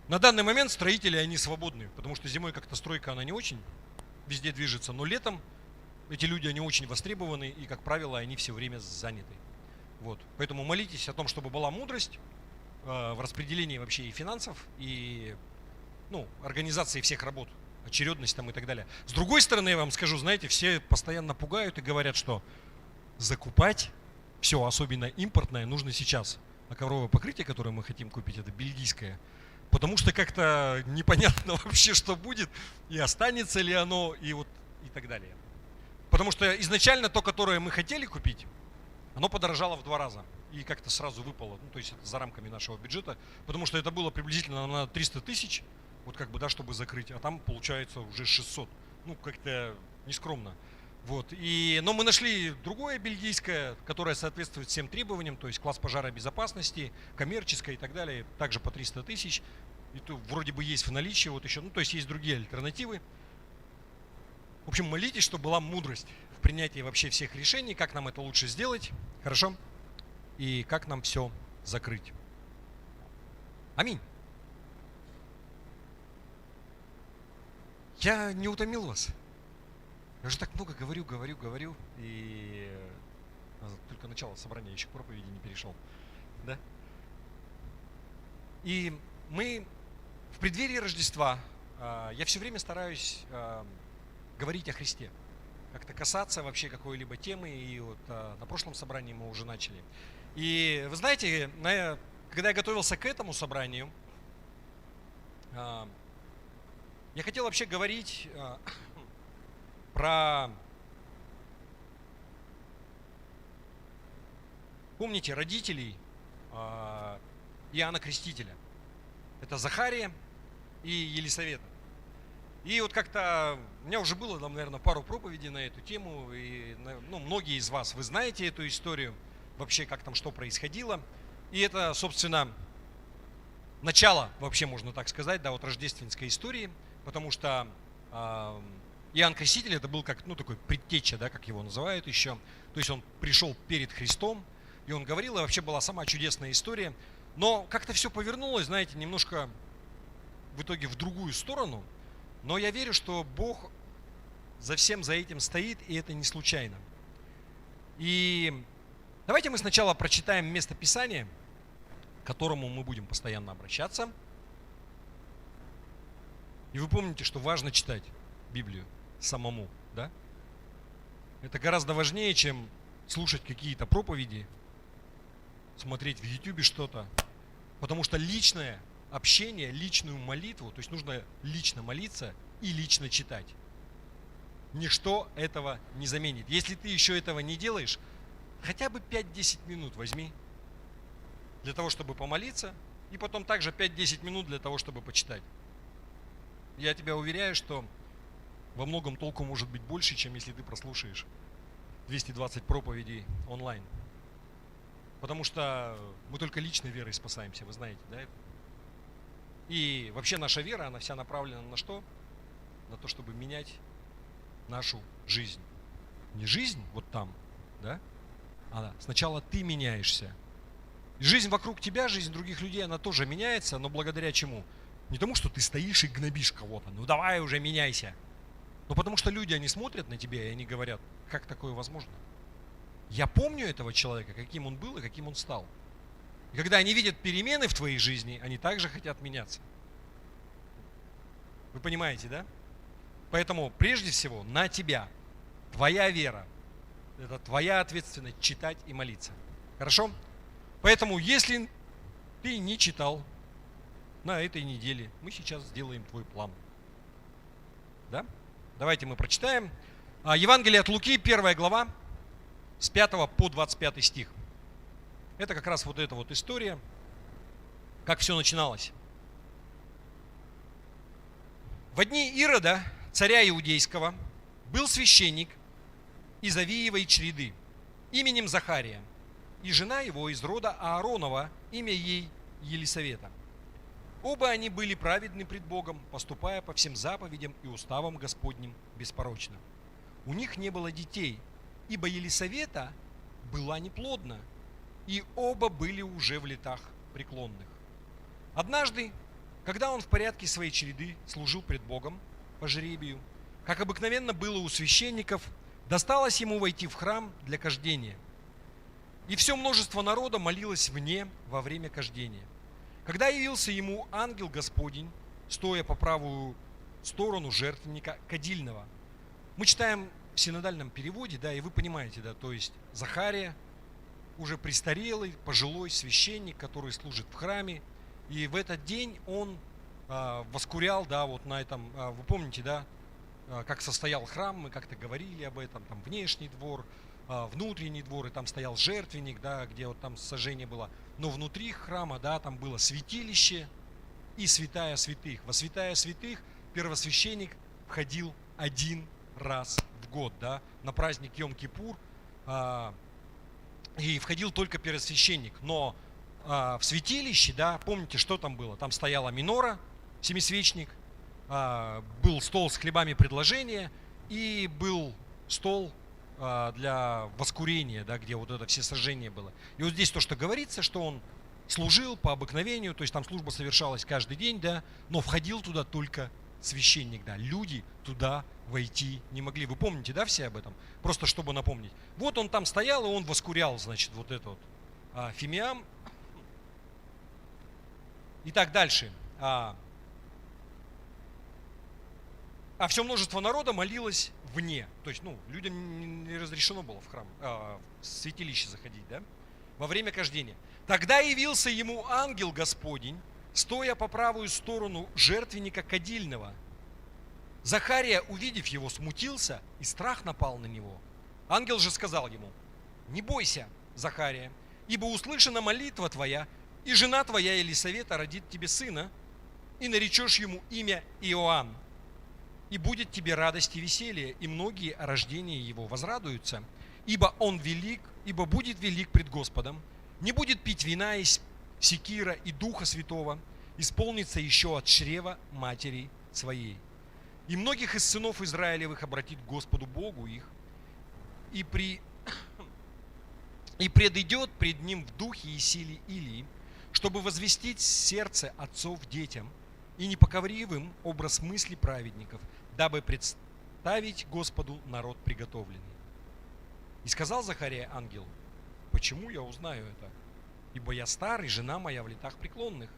на данный момент строители, они свободны, потому что зимой как-то стройка, она не очень везде движется, но летом эти люди, они очень востребованы, и, как правило, они все время заняты. Вот. Поэтому молитесь о том, чтобы была мудрость в распределении вообще и финансов, и организации всех работ, очередность там и так далее. С другой стороны, я вам скажу, знаете, все постоянно пугают и говорят, что закупать все, особенно импортное, нужно сейчас. А ковровое покрытие, которое мы хотим купить, это бельгийское. Потому что как-то непонятно вообще, что будет, и останется ли оно, и так далее. Потому что изначально то, которое мы хотели купить, оно подорожало в 2 раза и как-то сразу выпало, то есть это за рамками нашего бюджета, потому что это было приблизительно на 300 тысяч, вот как бы, да, чтобы закрыть, а там получается уже 600, как-то нескромно. Вот. Но мы нашли другое бельгийское, которое соответствует всем требованиям, то есть класс пожаробезопасности, коммерческое и так далее, также по 300 тысяч, и то вроде бы есть в наличии, вот еще, то есть есть другие альтернативы. В общем, молитесь, чтобы была мудрость в принятии вообще всех решений, как нам это лучше сделать, хорошо? И как нам все закрыть. Аминь. Я не утомил вас. Я уже так много говорю, и только начало собрания, еще к проповеди не перешел. Да? И мы В преддверии Рождества я все время стараюсь говорить о Христе, как-то касаться вообще какой-либо темы, и вот на прошлом собрании мы уже начали. И вы знаете, когда я готовился к этому собранию, я хотел вообще говорить про, помните, родителей Иоанна Крестителя. Это Захария и Елисавета. И вот как-то у меня уже было, наверное, пару проповедей на эту тему, и многие из вас, вы знаете эту историю, вообще как там что происходило. И это, собственно, начало, вообще можно так сказать, да, вот рождественской истории, потому что Иоанн Креститель это был как, такой предтеча, да, как его называют еще. То есть он пришел перед Христом, и он говорил, и вообще была сама чудесная история. Но как-то все повернулось, знаете, немножко в итоге в другую сторону. Но я верю, что Бог за всем за этим стоит, и это не случайно. И давайте мы сначала прочитаем место Писания, к которому мы будем постоянно обращаться. И вы помните, что важно читать Библию самому, да? Это гораздо важнее, чем слушать какие-то проповеди, смотреть в YouTube что-то. Потому что личное общение, личную молитву, то есть нужно лично молиться и лично читать. Ничто этого не заменит. Если ты еще этого не делаешь, хотя бы 5-10 минут возьми для того, чтобы помолиться, и потом также 5-10 минут для того, чтобы почитать. Я тебя уверяю, что во многом толку может быть больше, чем если ты прослушаешь 220 проповедей онлайн. Потому что мы только личной верой спасаемся, вы знаете, да? И вообще наша вера, она вся направлена на что? На то, чтобы менять нашу жизнь. Не жизнь вот там, да? А сначала ты меняешься. И жизнь вокруг тебя, жизнь других людей, она тоже меняется, но благодаря чему? Не тому, что ты стоишь и гнобишь кого-то, ну давай уже меняйся. Но потому что люди, они смотрят на тебя и они говорят, как такое возможно? Я помню этого человека, каким он был и каким он стал. И когда они видят перемены в твоей жизни, они также хотят меняться. Вы понимаете, да? Поэтому прежде всего на тебя, твоя вера, это твоя ответственность читать и молиться. Хорошо? Поэтому если ты не читал на этой неделе, мы сейчас сделаем твой план. Да? Давайте мы прочитаем. Евангелие от Луки, 1 глава, с 5 по 25 стих. Это как раз вот эта вот история, как все начиналось. В дни Ирода, царя Иудейского, был священник из Авиевой чреды, именем Захария, и жена его из рода Ааронова, имя ей Елисавета. Оба они были праведны пред Богом, поступая по всем заповедям и уставам Господним беспорочно. У них не было детей, ибо Елисавета была неплодна, и оба были уже в летах преклонных. Однажды, когда он в порядке своей череды служил пред Богом по жребию, как обыкновенно было у священников, досталось ему войти в храм для кождения. И все множество народа молилось вне во время кождения. Когда явился ему ангел Господень, стоя по правую сторону жертвенника кадильного. Мы читаем в синодальном переводе, да, и вы понимаете, да, то есть Захария, уже престарелый, пожилой священник, который служит в храме, и в этот день он воскурял, да, вот на этом, вы помните, да, как состоял храм, мы как-то говорили об этом, там внешний двор, внутренний двор, и там стоял жертвенник, да, где вот там сожжение было, но внутри храма, да, там было святилище и святая святых. Во святая святых первосвященник входил один раз в год, да, на праздник Йом-Кипур, и входил только первосвященник, но в святилище, да, помните, что там было? Там стояла минора, семисвечник, был стол с хлебами предложения и был стол для воскурения, да, где вот это все сожжение было. И вот здесь то, что говорится, что он служил по обыкновению, то есть там служба совершалась каждый день, да, но входил туда только священник, да, люди туда войти не могли. Вы помните, да, все об этом? Просто чтобы напомнить. Вот он там стоял, и он воскурял, значит, вот это вот фимиам. Итак, дальше. А все множество народа молилось вне. То есть, людям не разрешено было в храм, в святилище заходить, да? Во время кождения. Тогда явился ему ангел Господень, стоя по правую сторону жертвенника кадильного. Захария, увидев его, смутился, и страх напал на него. Ангел же сказал ему: не бойся, Захария, ибо услышана молитва твоя, и жена твоя Елисавета родит тебе сына, и наречешь ему имя Иоанн. И будет тебе радость и веселье, и многие о рождении его возрадуются, ибо будет велик пред Господом, не будет пить вина из секира и Духа Святого, исполнится еще от чрева матери своей. И многих из сынов Израилевых обратит к Господу Богу их, и предыдет пред ним в духе и силе Илии, чтобы возвестить сердце отцов детям, и непоковривым образ мысли праведников, дабы представить Господу народ приготовленный. И сказал Захария ангелу: почему я узнаю это? Ибо я стар, и жена моя в летах преклонных.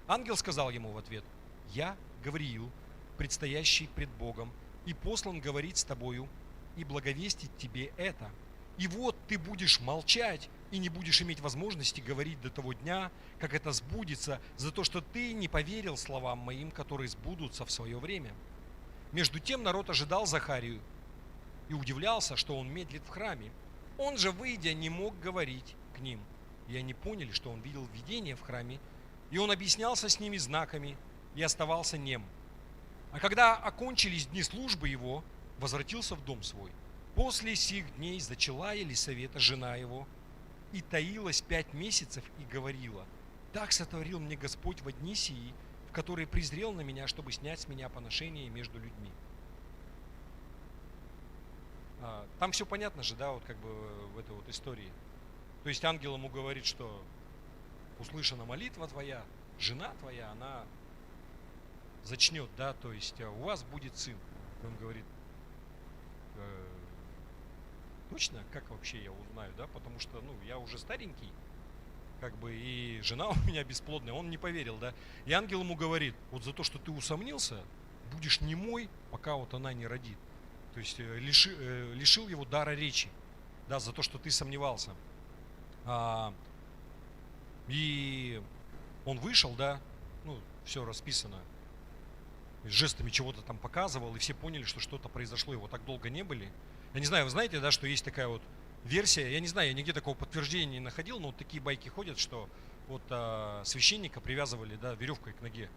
Ангел сказал ему в ответ: я Гавриил, предстоящий пред Богом, и послан говорить с тобою и благовестить тебе это. И вот ты будешь молчать и не будешь иметь возможности говорить до того дня, как это сбудется, за то, что ты не поверил словам моим, которые сбудутся в свое время. Между тем народ ожидал Захарию и удивлялся, что он медлит в храме. Он же, выйдя, не мог говорить к ним. И они поняли, что он видел видение в храме, и он объяснялся с ними знаками и оставался нем. А когда окончились дни службы его, возвратился в дом свой. После сих дней зачала Елисавета, жена его, и таилась 5 месяцев и говорила: так сотворил мне Господь во дни сии, в которые презрел на меня, чтобы снять с меня поношение между людьми. Там все понятно же, да, вот как бы в этой вот истории. То есть ангел ему говорит, что услышана молитва твоя, жена твоя, она зачнет, да, то есть у вас будет сын. Он говорит: точно, как вообще я узнаю, да, потому что, я уже старенький, как бы, и жена у меня бесплодная, он не поверил, да. И ангел ему говорит: вот за то, что ты усомнился, будешь немой, пока вот она не родит. То есть лишил его дара речи, да, за то, что ты сомневался. И он вышел, да, все расписано, жестами чего-то там показывал, и все поняли, что что-то произошло, его так долго не были. Я не знаю, вы знаете, да, что есть такая вот версия, я не знаю, я нигде такого подтверждения не находил, но вот такие байки ходят, что вот священника привязывали, да, веревкой к ноге.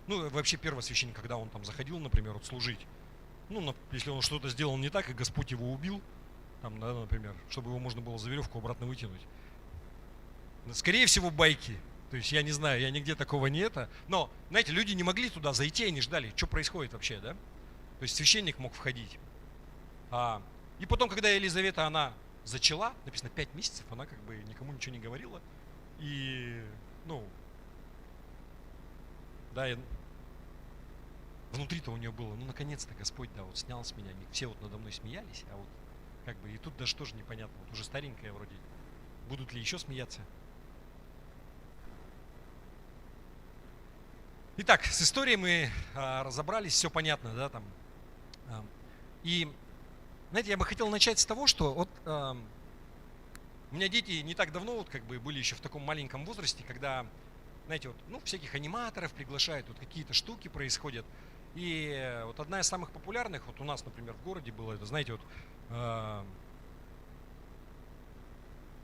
Вообще первосвященник, когда он там заходил, например, вот служить, если он что-то сделал не так, и Господь его убил, там, да, например, чтобы его можно было за веревку обратно вытянуть. Скорее всего, байки. То есть я не знаю, я нигде такого не это. Но, знаете, люди не могли туда зайти, они ждали, что происходит вообще, да? То есть священник мог входить. И потом, когда Елизавета, она зачала, написано 5 месяцев, она как бы никому ничего не говорила. И, да, внутри-то у нее было, наконец-то Господь, да, вот снял с меня. Все вот надо мной смеялись, а вот как бы и тут даже тоже непонятно. Вот уже старенькая вроде. Будут ли еще смеяться? Итак, с историей мы разобрались, все понятно, да, там. И, знаете, я бы хотел начать с того, что вот у меня дети не так давно вот как бы были еще в таком маленьком возрасте, когда, знаете, вот, всяких аниматоров приглашают, вот какие-то штуки происходят. И вот одна из самых популярных, вот у нас, например, в городе было, это, знаете, вот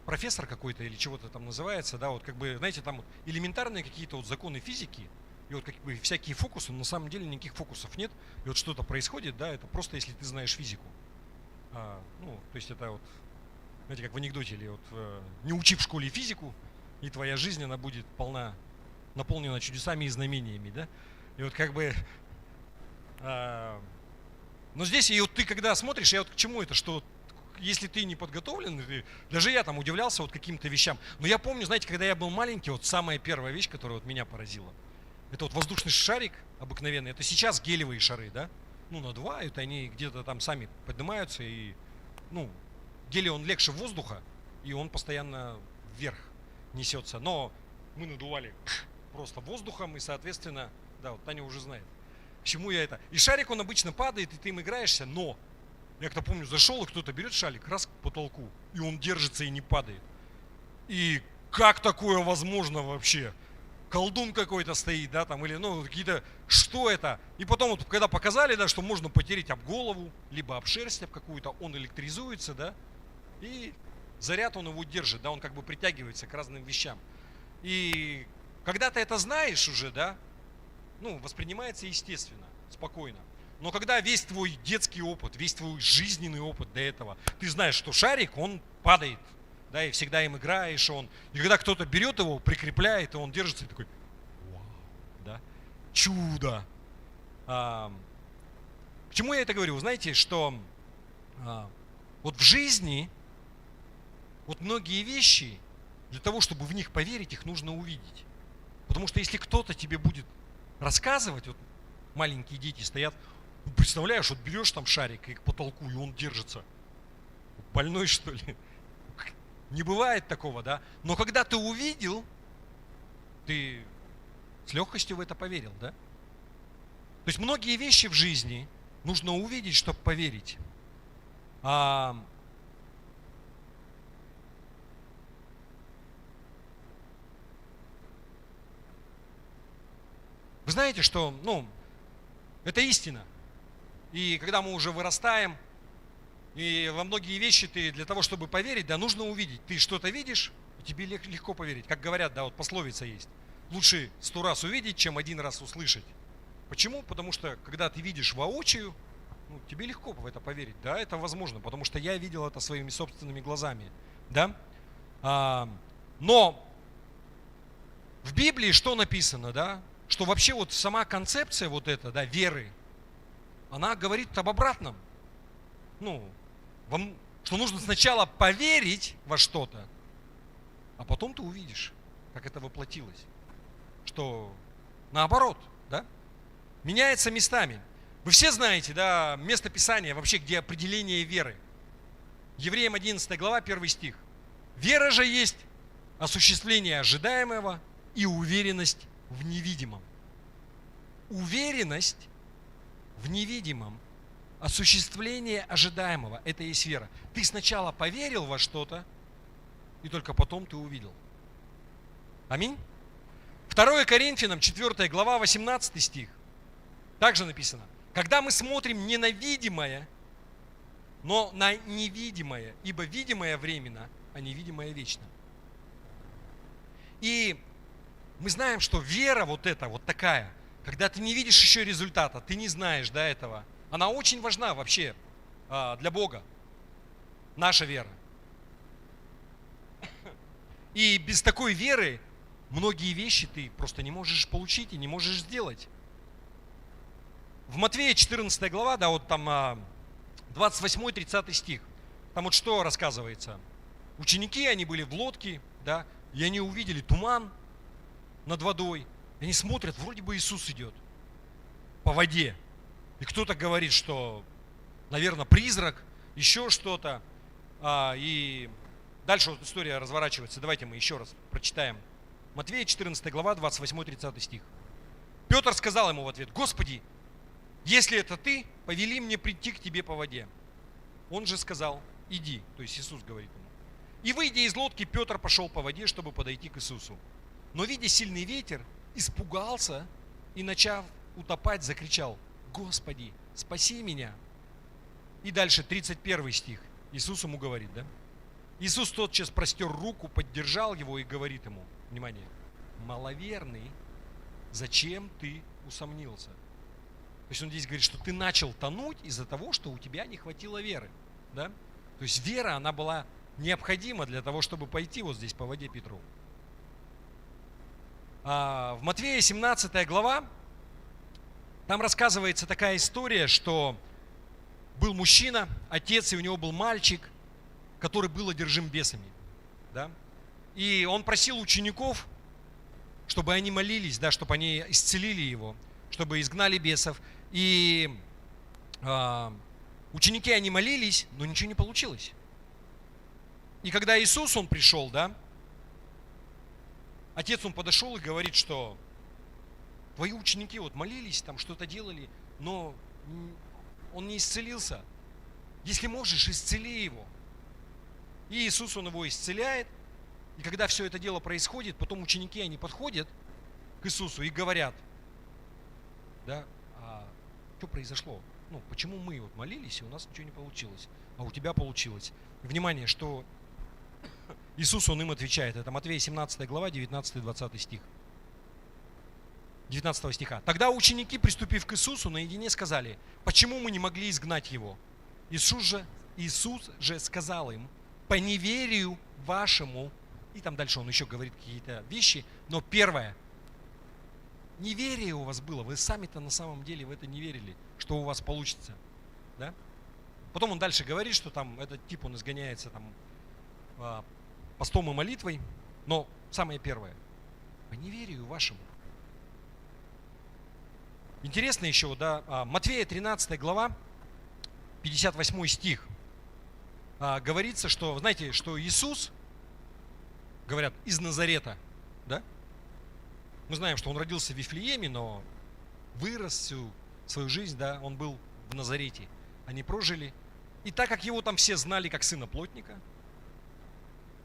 профессор какой-то или чего-то там называется, да, вот как бы, знаете, там вот элементарные какие-то вот законы физики, и вот как бы всякие фокусы, но на самом деле никаких фокусов нет, и вот что-то происходит, да, это просто если ты знаешь физику. То есть это вот, знаете, как в анекдоте, или вот не учи в школе физику, и твоя жизнь, она будет наполнена чудесами и знамениями, да, и вот как бы, но здесь, и вот ты когда смотришь, я вот к чему это, что если ты не подготовлен, даже я там удивлялся вот каким-то вещам, но я помню, знаете, когда я был маленький, вот самая первая вещь, которая вот меня поразила, это вот воздушный шарик обыкновенный, это сейчас гелевые шары, да, надувают, они где-то там сами поднимаются, и, гелий он легче воздуха, и он постоянно вверх несется, но мы надували просто воздухом, и, соответственно, да, вот Таня уже знает, Почему я это? И шарик, он обычно падает, и ты им играешься, но я как-то помню, зашел, и кто-то берет шарик, раз к потолку, и он держится и не падает. И как такое возможно вообще? Колдун какой-то стоит, да, там, или, ну, какие-то, что это? И потом, вот, когда показали, да, что можно потереть об голову, либо об шерсть об какую-то, он электризуется, да, и заряд он его держит, да, он как бы притягивается к разным вещам. И когда ты это знаешь уже, да, ну, воспринимается естественно, спокойно. Но когда весь твой детский опыт, весь твой жизненный опыт до этого, ты знаешь, что шарик, он падает, да, и всегда им играешь, он. И когда кто-то берет его, прикрепляет, и он держится, и такой, вау, да, чудо. К чему я это говорю? Знаете, что вот в жизни, вот многие вещи, для того, чтобы в них поверить, их нужно увидеть. Потому что если кто-то тебе будет рассказывать, вот маленькие дети стоят, ну, представляешь, вот берешь там шарик и к потолку, и он держится. Больной, что ли? Не бывает такого, да? Но когда ты увидел, ты с легкостью в это поверил, да? То есть многие вещи в жизни нужно увидеть, чтобы поверить. Вы знаете, что, ну, это истина. И когда мы уже вырастаем, и во многие вещи ты для того, чтобы поверить, да, нужно увидеть. Ты что-то видишь, и тебе легко поверить. Как говорят, да, вот пословица есть. Лучше 100 раз увидеть, чем 1 раз услышать. Почему? Потому что, когда ты видишь воочию, ну, тебе легко в это поверить. Да, это возможно, потому что я видел это своими собственными глазами. Да? Но в Библии что написано, да? Что вообще вот сама концепция вот эта, да, веры, она говорит об обратном. Ну, что нужно сначала поверить во что-то, а потом ты увидишь, как это воплотилось. Что наоборот, да, меняется местами. Вы все знаете, да, место Писания вообще, где определение веры. Евреям 11 глава, 1 стих. Вера же есть осуществление ожидаемого и уверенность в невидимом. Уверенность в невидимом, осуществление ожидаемого – это и есть вера. Ты сначала поверил во что-то, и только потом ты увидел. Аминь. 2 Коринфянам, 4 глава, 18 стих. Также написано. Когда мы смотрим не на видимое, но на невидимое, ибо видимое временно, а невидимое вечно. И мы знаем, что вера вот эта, вот такая, когда ты не видишь еще результата, ты не знаешь, да, этого, она очень важна вообще для Бога, наша вера. И без такой веры многие вещи ты просто не можешь получить и не можешь сделать. В Матфея 14 глава, да, вот там 28-30 стих, там вот что рассказывается. Ученики, они были в лодке, да, и они увидели туман над водой. И они смотрят, вроде бы Иисус идет по воде. И кто-то говорит, что, наверное, призрак, еще что-то. И дальше вот история разворачивается. Давайте мы еще раз прочитаем. Матфея 14 глава, 28-30 стих. Петр сказал ему в ответ: Господи, если это ты, повели мне прийти к тебе по воде. Он же сказал: иди. То есть Иисус говорит ему. И выйдя из лодки, Петр пошел по воде, чтобы подойти к Иисусу. Но, видя сильный ветер, испугался и, начав утопать, закричал: Господи, спаси меня. И дальше 31 стих. Иисус ему говорит, да? Иисус тотчас простер руку, поддержал его и говорит ему, внимание, маловерный, зачем ты усомнился? То есть он здесь говорит, что ты начал тонуть из-за того, что у тебя не хватило веры. Да? То есть вера, она была необходима для того, чтобы пойти вот здесь по воде Петру. В Матфея 17 глава, там рассказывается такая история, что был мужчина, отец, и у него был мальчик, который был одержим бесами. Да? И он просил учеников, чтобы они молились, да, чтобы они исцелили его, чтобы изгнали бесов. И ученики, они молились, но ничего не получилось. И когда Иисус, он пришел, да, отец, он подошел и говорит, что твои ученики вот молились, там что-то делали, но он не исцелился. Если можешь, исцели его. И Иисус, он его исцеляет. И когда все это дело происходит, потом ученики, они подходят к Иисусу и говорят, да, а что произошло? Ну, почему мы вот молились, и у нас ничего не получилось, а у тебя получилось? Внимание, что Иисус, он им отвечает. Это Матвея 17 глава, 19-20 стих. 19 стиха. Тогда ученики, приступив к Иисусу, наедине сказали, почему мы не могли изгнать его? Иисус же сказал им, по неверию вашему, и там дальше он еще говорит какие-то вещи, но первое, неверие у вас было, вы сами-то на самом деле в это не верили, что у вас получится. Да? Потом он дальше говорит, что там этот тип, он изгоняется там постом и молитвой, но самое первое, по неверию вашему. Интересно еще, да, Матвея 13 глава, 58 стих, говорится, что, знаете, что Иисус, говорят, из Назарета, да? Мы знаем, что он родился в Вифлееме, но вырос всю свою жизнь, да, он был в Назарете. Они прожили. И так как его там все знали как сына плотника,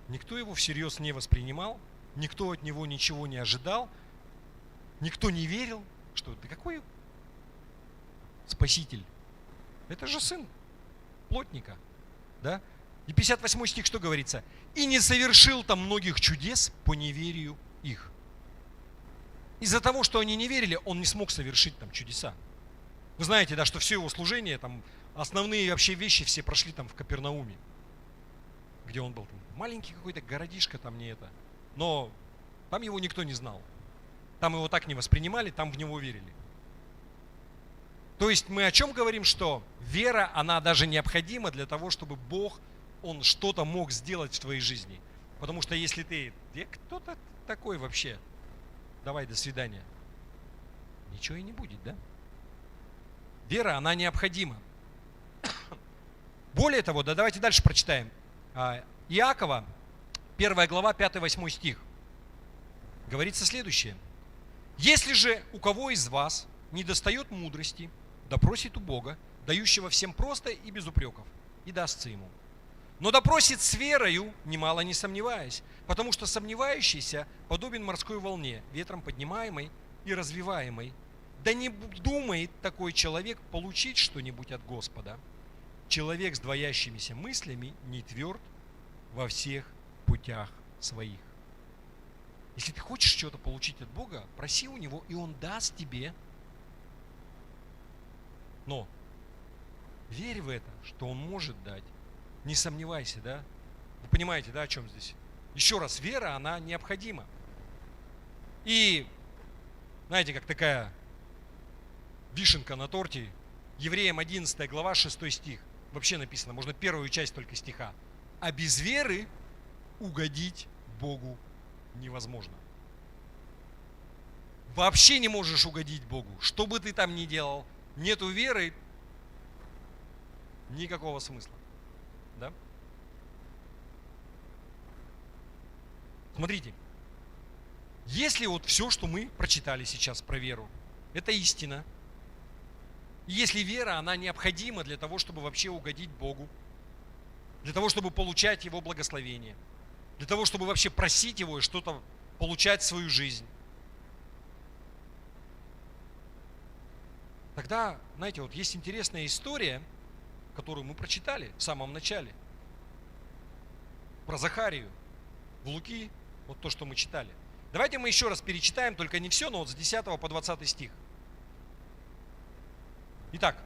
никто его всерьез не воспринимал, никто от него ничего не ожидал, никто не верил, что да какой спаситель? Это же сын плотника. Да? И 58 стих что говорится? И не совершил там многих чудес по неверию их. Из-за того, что они не верили, он не смог совершить там чудеса. Вы знаете, да, что все его служение, там, основные вообще вещи все прошли там в Капернауме. Где он был? Там, маленький какой-то городишко там не это. Но там его никто не знал. Там его так не воспринимали, там в него верили. То есть мы о чем говорим, что вера, она даже необходима для того, чтобы Бог, Он что-то мог сделать в твоей жизни. Потому что если ты кто-то такой вообще, давай, до свидания. Ничего и не будет, да? Вера, она необходима. Более того, да, давайте дальше прочитаем. Иакова, 1 глава, 5-8 стих. Говорится следующее. Если же у кого из вас не достает мудрости, да просит у Бога, дающего всем просто и без упреков, и дастся ему. Но да просит с верою, немало не сомневаясь, потому что сомневающийся подобен морской волне, ветром поднимаемой и развиваемой. Да не думает такой человек получить что-нибудь от Господа. Человек с двоящимися мыслями не тверд во всех путях своих. Если ты хочешь что-то получить от Бога, проси у Него, и Он даст тебе. Но верь в это, что Он может дать. Не сомневайся, да? Вы понимаете, да, о чем здесь? Еще раз, вера, она необходима. И, знаете, как такая вишенка на торте, Евреям 11 глава, 6 стих. Вообще написано, можно первую часть только стиха. А без веры угодить Богу невозможно. Вообще не можешь угодить Богу. Что бы ты там ни делал, нету веры, никакого смысла. Да? Смотрите, если вот все, что мы прочитали сейчас про веру, это истина. И если вера, она необходима для того, чтобы вообще угодить Богу, для того, чтобы получать Его благословение, для того, чтобы вообще просить Его и что-то получать в свою жизнь. Тогда, знаете, вот есть интересная история, которую мы прочитали в самом начале, про Захарию в Луки, вот то, что мы читали. Давайте мы еще раз перечитаем, только не все, но вот с 10 по 20 стих. Итак,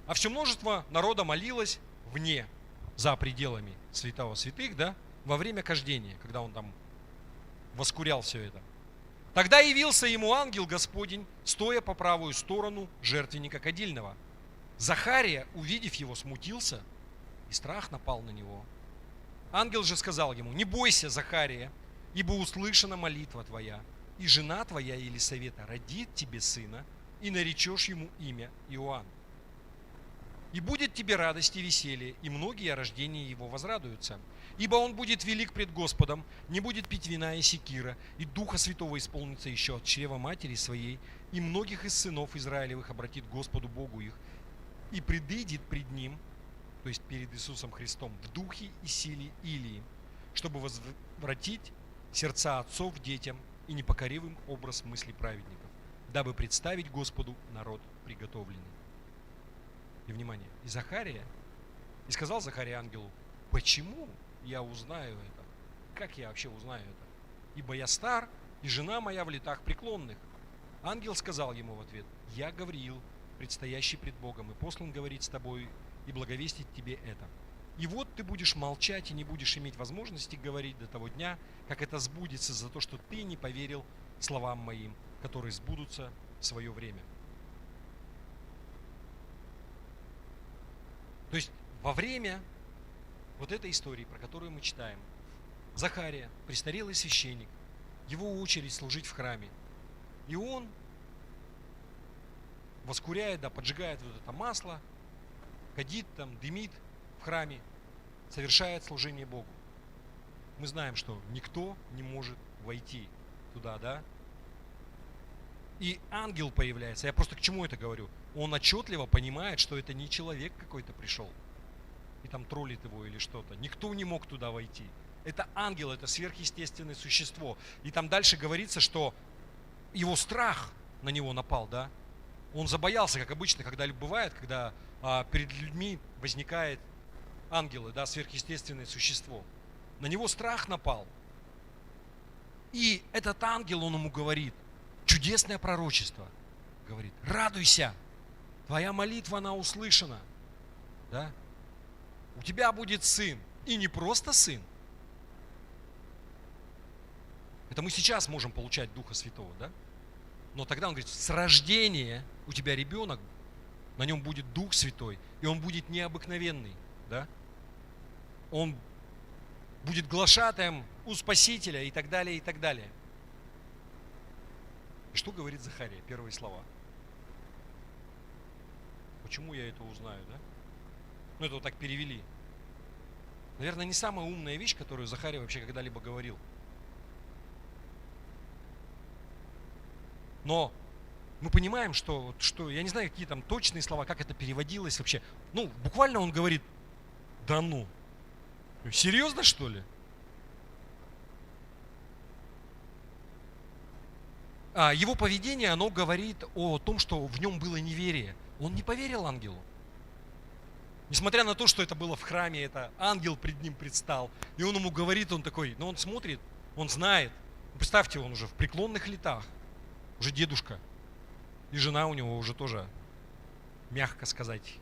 а все множество народа молилось вне, за пределами святого святых, да, во время кождения, когда он там воскурял все это. Тогда явился ему ангел Господень, стоя по правую сторону жертвенника кадильного. Захария, увидев его, смутился, и страх напал на него. Ангел же сказал ему: не бойся, Захария, ибо услышана молитва твоя, и жена твоя Елисавета родит тебе сына, и наречешь ему имя Иоанн. И будет тебе радость и веселье, и многие о рождении его возрадуются. Ибо он будет велик пред Господом, не будет пить вина и секира, и Духа Святого исполнится еще от чрева матери своей, и многих из сынов Израилевых обратит к Господу Богу их, и предыдет пред Ним, то есть перед Иисусом Христом, в духе и силе Илии, чтобы возвратить сердца отцов детям и непокоривым образ мыслей праведников, дабы представить Господу народ приготовленный. И внимание, и Захария, и сказал Захария ангелу: почему я узнаю это? Как я вообще узнаю это? Ибо я стар, и жена моя в летах преклонных. Ангел сказал ему в ответ: я Гавриил, предстоящий пред Богом, и послан говорить с тобой и благовестить тебе это. И вот ты будешь молчать и не будешь иметь возможности говорить до того дня, как это сбудется, за то, что ты не поверил словам моим, которые сбудутся в свое время. То есть во время вот этой истории, про которую мы читаем, Захария, престарелый священник, его очередь служить в храме. И он воскуряет, да, поджигает вот это масло, кадит там, дымит в храме, совершает служение Богу. Мы знаем, что никто не может войти туда, да? И ангел появляется. Я просто к чему это говорю? Он отчетливо понимает, что это не человек какой-то пришел и там троллит его или что-то. Никто не мог туда войти. Это ангел, это сверхъестественное существо. И там дальше говорится, что его страх на него напал, да? Он забоялся, как обычно, когда бывает, когда перед людьми возникает ангелы, да, сверхъестественное существо. На него страх напал. И этот ангел, он ему говорит, чудесное пророчество. Говорит: радуйся, твоя молитва, она услышана. Да? У тебя будет сын. И не просто сын. Это мы сейчас можем получать Духа Святого, да? Но тогда он говорит: с рождения у тебя ребенок, на нем будет Дух Святой, и он будет необыкновенный, да? Он будет глашатаем у Спасителя и так далее, и так далее. И что говорит Захария? Первые слова. Почему я это узнаю, да? Ну, это вот так перевели. Наверное, не самая умная вещь, которую Захария вообще когда-либо говорил. Но мы понимаем, что я не знаю, какие там точные слова, как это переводилось вообще. Ну, буквально он говорит: да ну, серьезно, что ли? Его поведение, оно говорит о том, что в нем было неверие. Он не поверил ангелу. Несмотря на то, что это было в храме, это ангел пред ним предстал. И он ему говорит, он такой, но он смотрит, он знает. Представьте, он уже в преклонных летах, уже дедушка. И жена у него уже тоже, мягко сказать,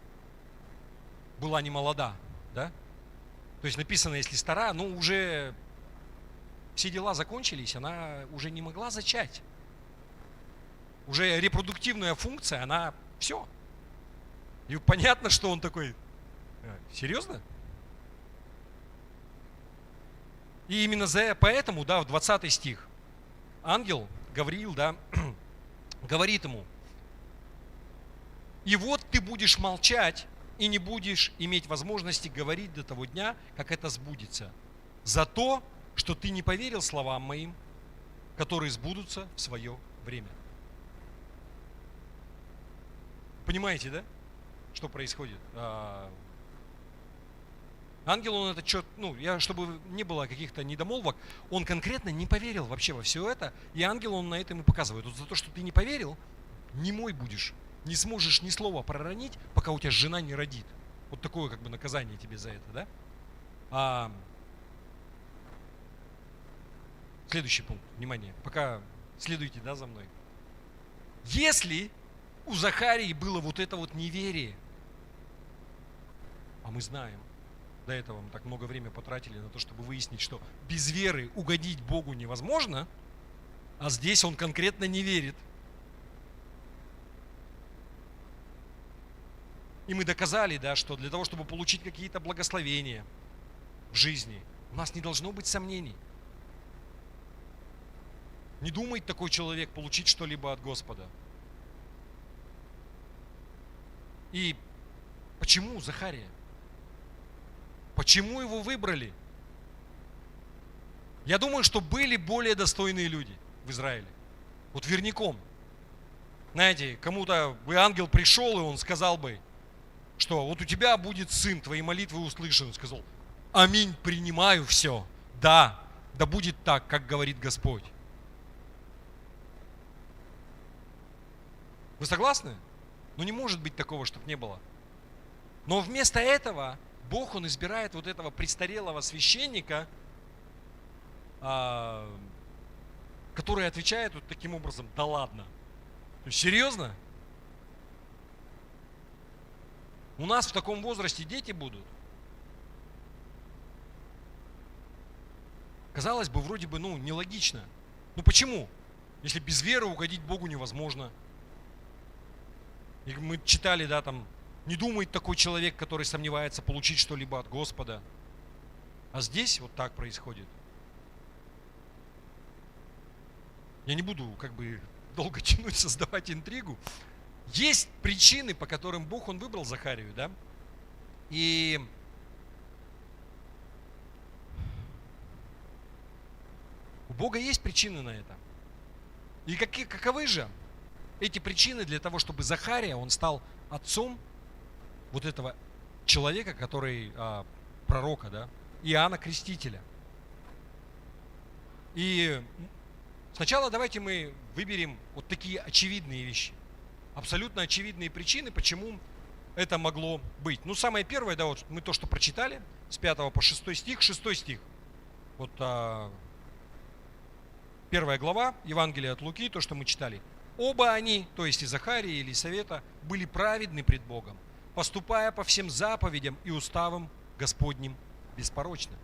была не молода, да? То есть написано, если стара, ну уже все дела закончились, она уже не могла зачать. Уже репродуктивная функция, она все. И понятно, что он такой: серьезно? И именно поэтому, да, в 20 стих ангел Гавриил, да, говорит ему: и вот ты будешь молчать и не будешь иметь возможности говорить до того дня, как это сбудется, за то, что ты не поверил словам моим, которые сбудутся в свое время. Понимаете, да, что происходит? Ангел, он это что, чтобы не было каких-то недомолвок, он конкретно не поверил вообще во все это, и ангел, он на этом и показывает. Вот за то, что ты не поверил, немой будешь, не сможешь ни слова проронить, пока у тебя жена не родит. Вот такое как бы наказание тебе за это, да? Следующий пункт, внимание, пока следуйте, да, за мной. Если у Захарии было вот это вот неверие, а мы знаем, до этого мы так много времени потратили на то, чтобы выяснить, что без веры угодить Богу невозможно, а здесь он конкретно не верит. И мы доказали, да, что для того, чтобы получить какие-то благословения в жизни, у нас не должно быть сомнений. Не думает такой человек получить что-либо от Господа. И Почему Захария? Почему его выбрали? Я думаю, что были более достойные люди в Израиле. Вот верняком. Знаете, кому-то бы ангел пришел, и он сказал бы, что вот у тебя будет сын, твои молитвы услышаны. Он сказал, аминь, принимаю все. Да, да будет так, как говорит Господь. Вы согласны? Ну не может быть такого, чтобы не было. Но вместо этого Бог, Он избирает вот этого престарелого священника, который отвечает вот таким образом, да ладно. То есть, серьезно? У нас в таком возрасте дети будут. Казалось бы, вроде бы, нелогично. Ну почему? Если без веры угодить Богу невозможно. И мы читали, да, там, не думает такой человек, который сомневается получить что-либо от Господа. А здесь вот так происходит. Я не буду долго тянуть, создавать интригу. Есть причины, по которым Бог, Он выбрал Захарию, да? И у Бога есть причины на это. И каковы же эти причины для того, чтобы Захария, он стал отцом вот этого человека, который пророка, да? Иоанна Крестителя. И сначала давайте мы выберем вот такие очевидные вещи. Абсолютно очевидные причины, почему это могло быть. Ну, самое первое, да, вот мы то, что прочитали, с 5 по 6 стих. 6 стих. Вот 1 глава Евангелия от Луки, то, что мы читали. Оба они, то есть и Захария, и Елисавета, были праведны пред Богом, поступая по всем заповедям и уставам Господним беспорочно.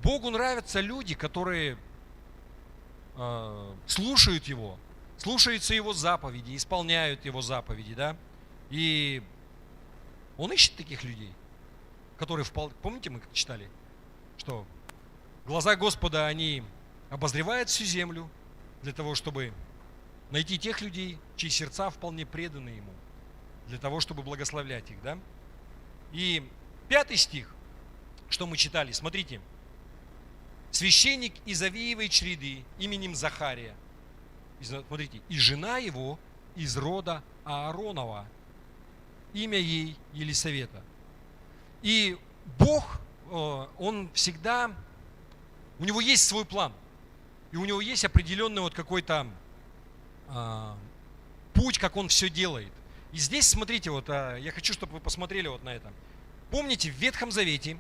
Богу нравятся люди, которые слушают Его, слушаются Его заповеди, исполняют Его заповеди, да? И Он ищет таких людей, которые, помните, мы читали, что глаза Господа, они обозревают всю землю для того, чтобы найти тех людей, чьи сердца вполне преданы Ему, для того, чтобы благословлять их, да? И 5 стих, что мы читали, смотрите. Священник из Авиевой чреды именем Захария, смотрите, и жена его из рода Ааронова, имя ей Елисавета. И Бог, Он всегда, у Него есть свой план, и у Него есть определенный вот какой-то путь, как Он все делает. И здесь, смотрите, вот я хочу, чтобы вы посмотрели вот на это. Помните, в Ветхом Завете,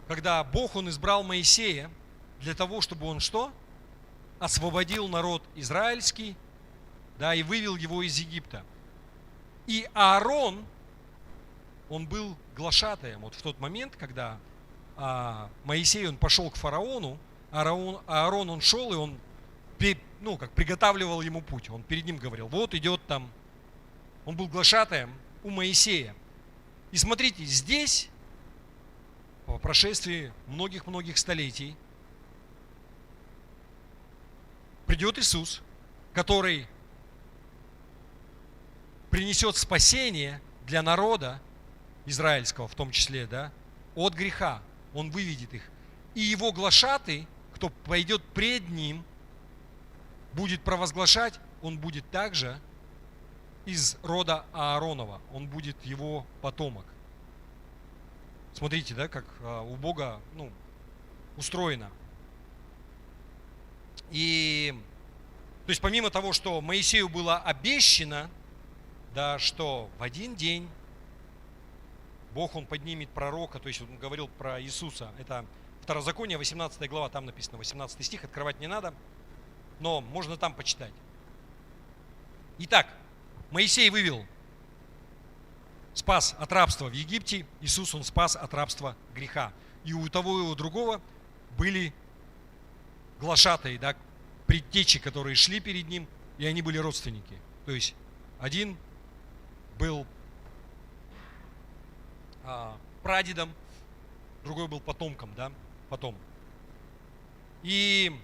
когда Бог, Он избрал Моисея для того, чтобы он что? Освободил народ израильский, да, и вывел его из Египта. И Аарон, он был глашатаем. Вот в тот момент, когда Моисей, он пошел к фараону, Аарон, он шел, и он приготавливал ему путь. Он перед ним говорил, вот идет там. Он был глашатаем у Моисея. И смотрите, здесь, по прошествии многих-многих столетий, придет Иисус, который принесет спасение для народа израильского, в том числе, да, от греха. Он выведет их. И его глашатый, кто пойдет пред ним, будет провозглашать, он будет также из рода Ааронова. Он будет его потомок. Смотрите, да, как у Бога устроено. И то есть помимо того, что Моисею было обещано, да, что в один день Бог, Он поднимет пророка, то есть он говорил про Иисуса. Это Второзаконие, 18 глава, там написано, 18 стих, открывать не надо, но можно там почитать. Итак, Моисей вывел, спас от рабства в Египте, Иисус, Он спас от рабства греха. И у того и у другого были глашатые, да, предтечи, которые шли перед ним, и они были родственники. То есть один был прадедом, другой был потомком, да, потом. И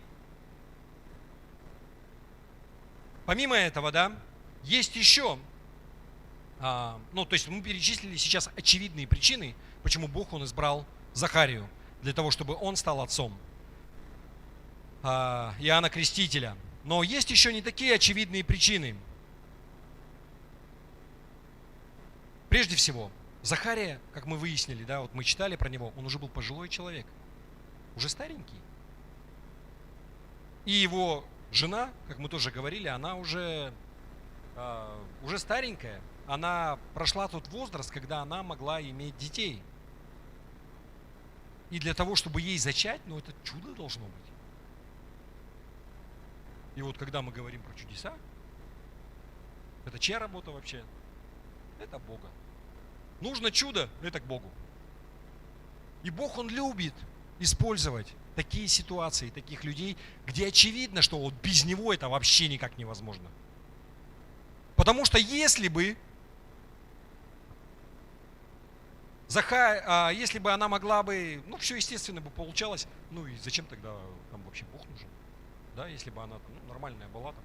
помимо этого, да, есть еще Ну, то есть мы перечислили сейчас очевидные причины, почему Бог, Он избрал Захарию, для того, чтобы он стал отцом Иоанна Крестителя. Но есть еще не такие очевидные причины. Прежде всего, Захария, как мы выяснили, да, вот мы читали про него, он уже был пожилой человек, уже старенький. И его жена, как мы тоже говорили, она уже старенькая. Она прошла тот возраст, когда она могла иметь детей. И для того, чтобы ей зачать, ну это чудо должно быть. И вот когда мы говорим про чудеса, это чья работа вообще? Это Бога. Нужно чудо, это к Богу. И Бог, Он любит использовать такие ситуации, таких людей, где очевидно, что вот без Него это вообще никак невозможно. Потому что если бы если бы она могла бы, ну все естественно бы получалось, ну и зачем тогда там вообще Бог нужен? Да, если бы она нормальная была там,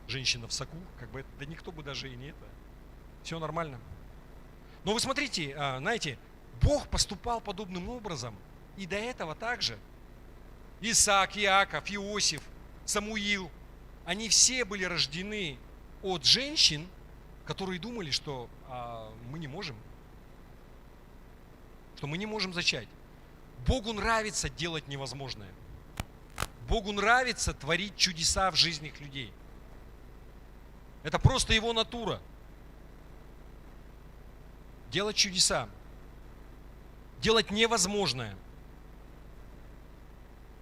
женщина в соку, как бы, да никто бы даже и не это, все нормально. Но вы смотрите, знаете, Бог поступал подобным образом и до этого также. Исаак, Иаков, Иосиф, Самуил, они все были рождены от женщин, которые думали, что мы не можем, что мы не можем зачать. Богу нравится делать невозможное. Богу нравится творить чудеса в жизнях людей. Это просто Его натура. Делать чудеса. Делать невозможное.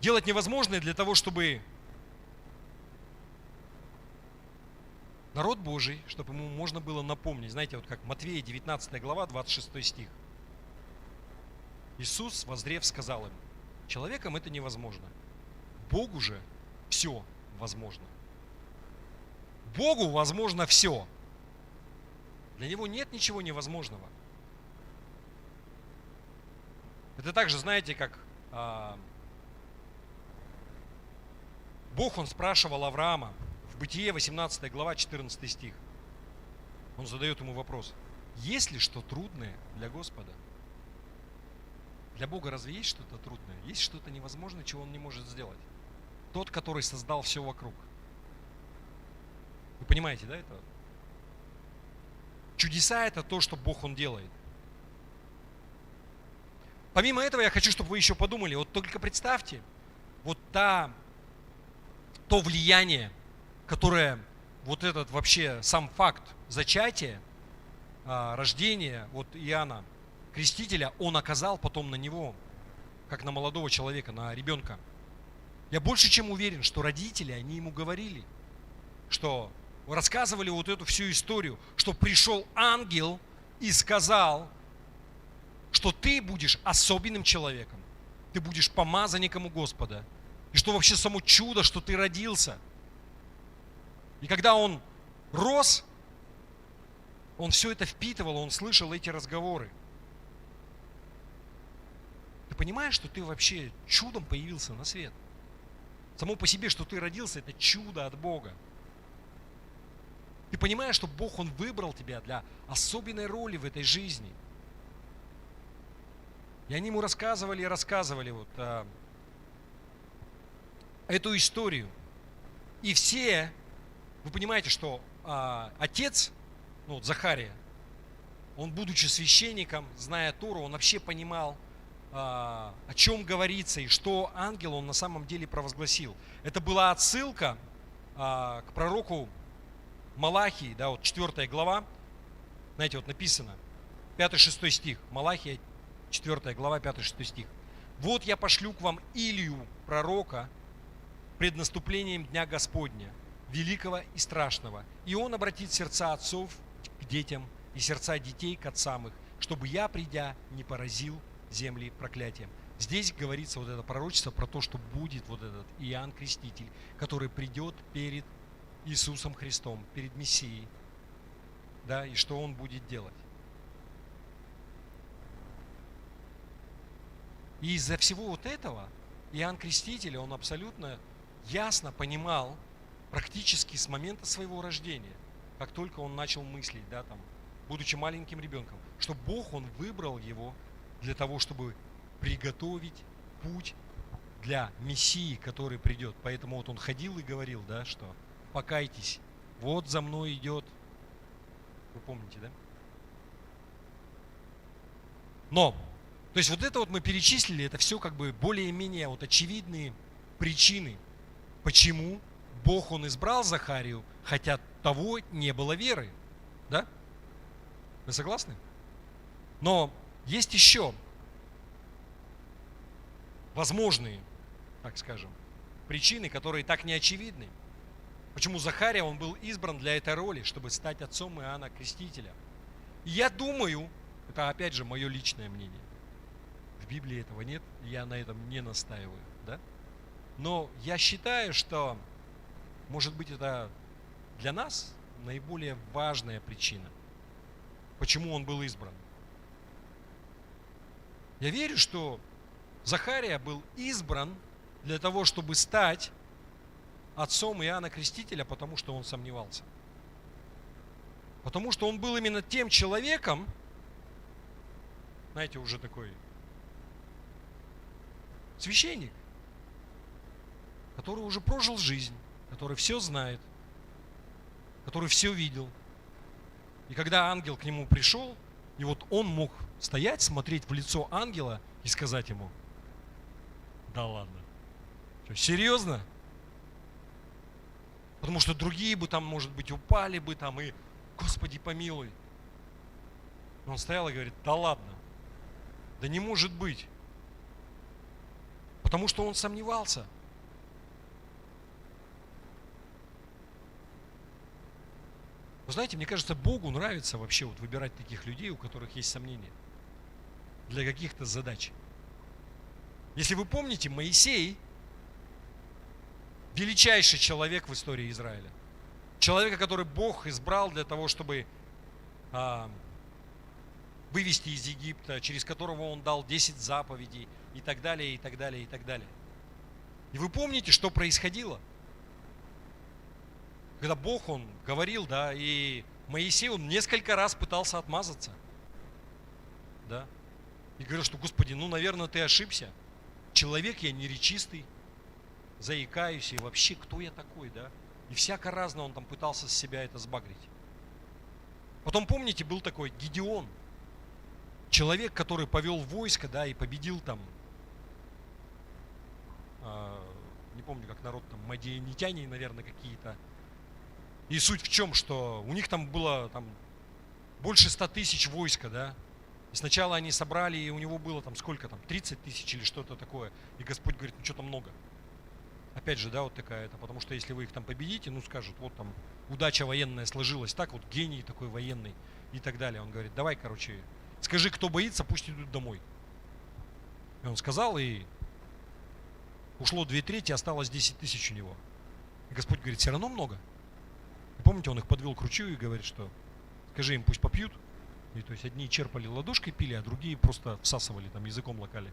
Делать невозможное для того, чтобы народ Божий, чтобы ему можно было напомнить. Знаете, вот как Матвея 19 глава, 26 стих. Иисус, воззрев, сказал им: человеком это невозможно. Богу же все возможно. Богу возможно все. Для Него нет ничего невозможного. Это также, знаете, как Бог, Он спрашивал Авраама в Бытие 18 глава, 14 стих. Он задает ему вопрос: есть ли что трудное для Господа? Для Бога разве есть что-то трудное? Есть что-то невозможное, чего Он не может сделать? Тот, который создал все вокруг. Вы понимаете, да, это? Чудеса – это то, что Бог, Он делает. Помимо этого, я хочу, чтобы вы еще подумали, вот только представьте, вот то влияние, которое вот этот вообще сам факт зачатия, рождения вот Иоанна Крестителя, он оказал потом на него, как на молодого человека, на ребенка. Я больше чем уверен, что родители, они ему говорили, что рассказывали вот эту всю историю, что пришел ангел и сказал, что ты будешь особенным человеком, ты будешь помазанником у Господа, и что вообще само чудо, что ты родился. И когда он рос, он все это впитывал, он слышал эти разговоры. Ты понимаешь, что ты вообще чудом появился на свет? Само по себе, что ты родился, это чудо от Бога. Ты понимаешь, что Бог, Он выбрал тебя для особенной роли в этой жизни. И они ему рассказывали и рассказывали вот эту историю. И все, вы понимаете, что отец, ну вот Захария, он, будучи священником, зная Тору, он вообще понимал, о чем говорится и что ангел он на самом деле провозгласил. Это была отсылка к пророку Малахии, да, вот 4 глава, знаете, вот написано, 5-6 стих, Малахия, 4 глава, 5-6 стих. Вот я пошлю к вам Илию, пророка, пред наступлением Дня Господня, великого и страшного, и он обратит сердца отцов к детям и сердца детей к отцам их, чтобы я, придя, не поразил земли проклятием. Здесь говорится вот это пророчество про то, что будет вот этот Иоанн Креститель, который придет перед Иисусом Христом, перед Мессией, да, и что Он будет делать. И из-за всего вот этого Иоанн Креститель, он абсолютно ясно понимал практически с момента своего рождения, как только он начал мыслить, да, там, будучи маленьким ребенком, что Бог, Он выбрал его для того, чтобы приготовить путь для Мессии, который придет. Поэтому вот он ходил и говорил, да, что покайтесь, вот за мной идет. Вы помните, да? Но, то есть вот это вот мы перечислили, это все как бы более-менее вот очевидные причины, почему Бог, Он избрал Захарию, хотя того не было веры. Да? Вы согласны? Но есть еще возможные, так скажем, причины, которые так не очевидны. Почему Захария, он был избран для этой роли, чтобы стать отцом Иоанна Крестителя. И я думаю, это опять же мое личное мнение, в Библии этого нет, я на этом не настаиваю, да? Но я считаю, что, может быть, это для нас наиболее важная причина, почему он был избран. Я верю, что Захария был избран для того, чтобы стать отцом Иоанна Крестителя, потому что он сомневался. Потому что он был именно тем человеком, знаете, уже такой священник, который уже прожил жизнь, который все знает, который все видел. И когда ангел к нему пришел, и вот он мог стоять, смотреть в лицо ангела и сказать ему: да ладно, что, серьезно? Потому что другие бы там, может быть, упали бы там и: Господи, помилуй. Но он стоял и говорит: да ладно, да не может быть. Потому что он сомневался. Вы знаете, мне кажется, Богу нравится вообще вот выбирать таких людей, у которых есть сомнения для каких-то задач. Если вы помните, Моисей – величайший человек в истории Израиля. Человека, который Бог избрал для того, чтобы вывести из Египта, через которого Он дал 10 заповедей и так далее, и так далее, и так далее. И вы помните, что происходило? Когда Бог, Он говорил, да, и Моисей, он несколько раз пытался отмазаться. Да. И говорил, что: Господи, ну, наверное, Ты ошибся. Человек я неречистый, заикаюсь, и вообще, кто я такой, да? И всяко разно он там пытался с себя это сбагрить. Потом, помните, был такой Гидеон, человек, который повел войско, да, и победил там, не помню, как народ там, мадианитяне, наверное, какие-то. И суть в чем, что у них там было там больше 100 тысяч войска, да. И сначала они собрали, и у него было там сколько там, 30 тысяч или что-то такое. И Господь говорит: ну что-то много. Опять же, да, вот такая это, потому что если вы их там победите, ну скажут: вот там удача военная сложилась, так вот гений такой военный и так далее. Он говорит: давай, короче, скажи, кто боится, пусть идут домой. И он сказал, и ушло 2/3, осталось 10 тысяч у него. И Господь говорит: все равно много. И помните, он их подвел к ручью и говорит, что скажи им, пусть попьют. И то есть одни черпали ладошкой, пили, а другие просто всасывали, там языком лакали.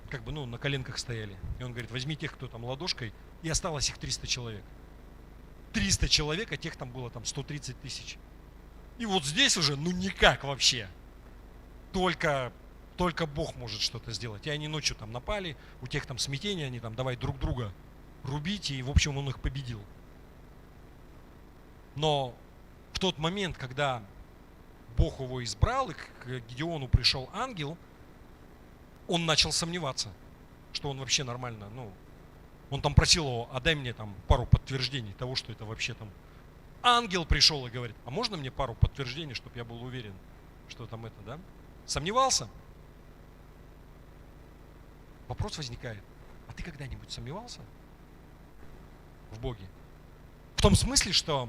Как бы, ну, на коленках стояли. И он говорит: возьми тех, кто там ладошкой, и осталось их 300 человек. 300 человек, а тех там было там 130 тысяч. И вот здесь уже, ну, никак вообще. Только Бог может что-то сделать. И они ночью там напали, у тех там смятение, они там давай друг друга рубить, и в общем он их победил. Но в тот момент, когда Бог его избрал, и к Гидеону пришел ангел, он начал сомневаться, что он вообще нормально, ну, он там просил его: отдай мне там пару подтверждений того, что это вообще там. Ангел пришел и говорит: а можно мне пару подтверждений, чтобы я был уверен, что там это, да? Сомневался? Вопрос возникает: а ты когда-нибудь сомневался в Боге? В том смысле, что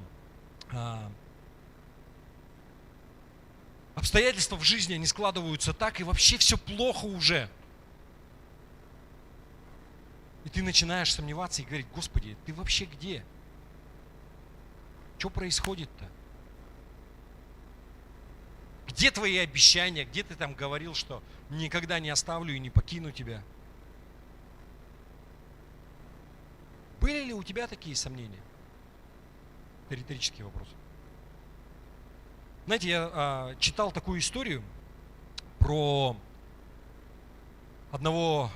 обстоятельства в жизни, они складываются так, и вообще все плохо уже. И ты начинаешь сомневаться и говорить: Господи, ты вообще где? Что происходит-то? Где твои обещания? Где ты там говорил, что никогда не оставлю и не покину тебя? Были ли у тебя такие сомнения? Это риторический вопрос. Знаете, я читал такую историю про одного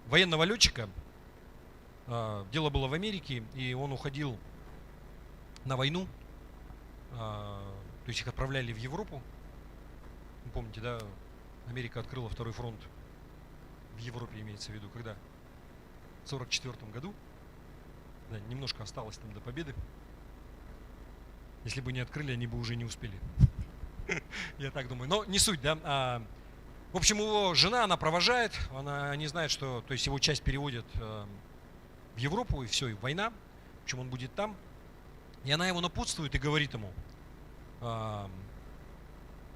военного летчика. Дело было в Америке, и он уходил на войну. То есть их отправляли в Европу. Вы помните, да, Америка открыла второй фронт в Европе, имеется в виду, когда? В 1944 году. Да, немножко осталось там до победы. Если бы не открыли, они бы уже не успели. Я так думаю. Но не суть, да. В общем, его жена, она провожает, они знают, что, то есть его часть переводят в Европу, и все, и война. В общем, он будет там. И она его напутствует и говорит ему,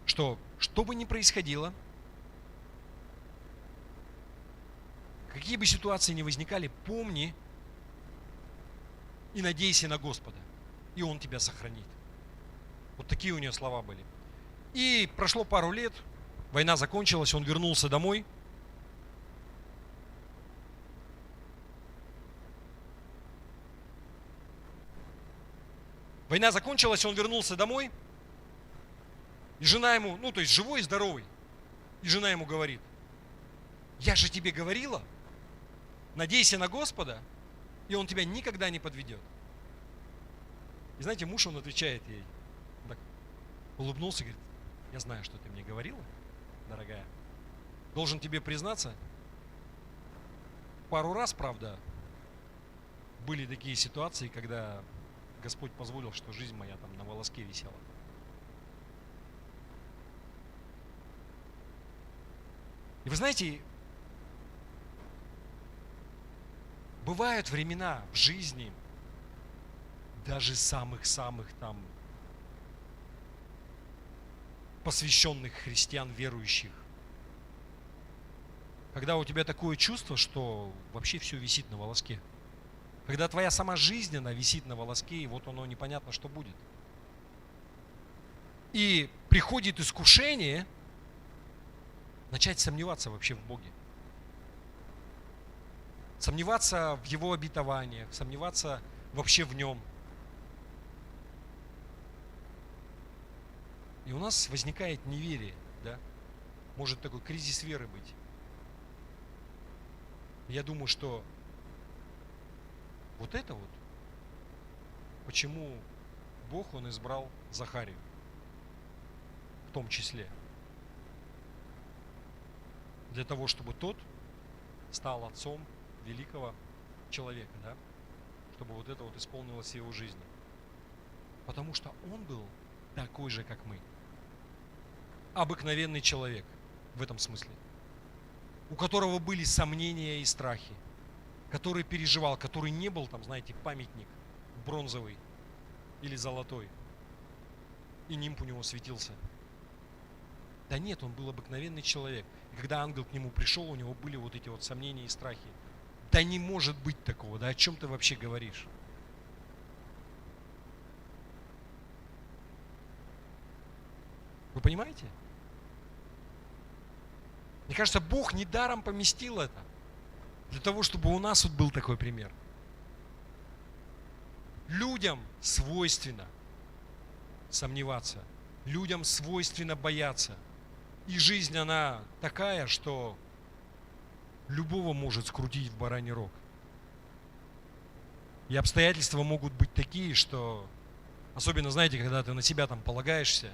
что бы ни происходило, какие бы ситуации ни возникали, помни и надейся на Господа, и Он тебя сохранит. Вот такие у нее слова были. И прошло пару лет, война закончилась, он вернулся домой. Война закончилась, он вернулся домой. И жена ему, ну то есть живой и здоровый. И жена ему говорит: я же тебе говорила, надейся на Господа, и Он тебя никогда не подведет. И знаете, муж, он отвечает ей, так, улыбнулся, говорит: я знаю, что ты мне говорила, дорогая. Должен тебе признаться, пару раз, правда, были такие ситуации, когда Господь позволил, что жизнь моя там на волоске висела. И вы знаете, бывают времена в жизни, даже самых-самых там посвященных христиан, верующих, когда у тебя такое чувство, что вообще все висит на волоске. Когда твоя сама жизнь, она висит на волоске, и вот оно непонятно, что будет. И приходит искушение начать сомневаться вообще в Боге. Сомневаться в Его обетованиях, сомневаться вообще в Нем. И у нас возникает неверие, да? Может такой кризис веры быть. Я думаю, что вот это вот, почему Бог, Он избрал Захарию, в том числе, для того, чтобы тот стал отцом великого человека, да? Чтобы вот это вот исполнилось в его жизни. Потому что он был такой же, как мы. Обыкновенный человек в этом смысле. У которого были сомнения и страхи. Который переживал, который не был там, знаете, памятник бронзовый или золотой. И нимб у него светился. Да нет, он был обыкновенный человек. И когда ангел к нему пришел, у него были вот эти вот сомнения и страхи. Да не может быть такого, да о чем ты вообще говоришь? Вы понимаете? Мне кажется, Бог недаром поместил это. Для того, чтобы у нас вот был такой пример. Людям свойственно сомневаться. Людям свойственно бояться. И жизнь, она такая, что любого может скрутить в бараний рог. И обстоятельства могут быть такие, что, особенно, знаете, когда ты на себя там полагаешься,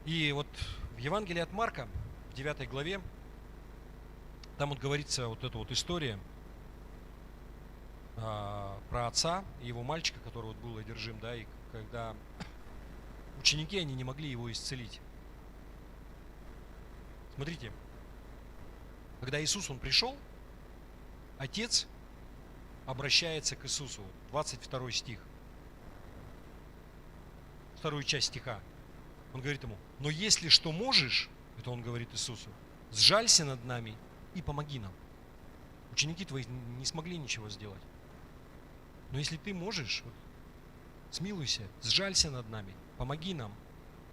и вот в Евангелии от Марка, в 9 главе, там вот говорится вот эта вот история про отца и его мальчика, который вот был одержим, да, и когда ученики, они не могли его исцелить. Смотрите, когда Иисус, Он пришел, Отец обращается к Иисусу, 22 стих, вторую часть стиха. Он говорит ему: но если что можешь, это Он говорит Иисусу, сжалься над нами и помоги нам. Ученики твои не смогли ничего сделать. Но если ты можешь, вот, смилуйся, сжалься над нами, помоги нам.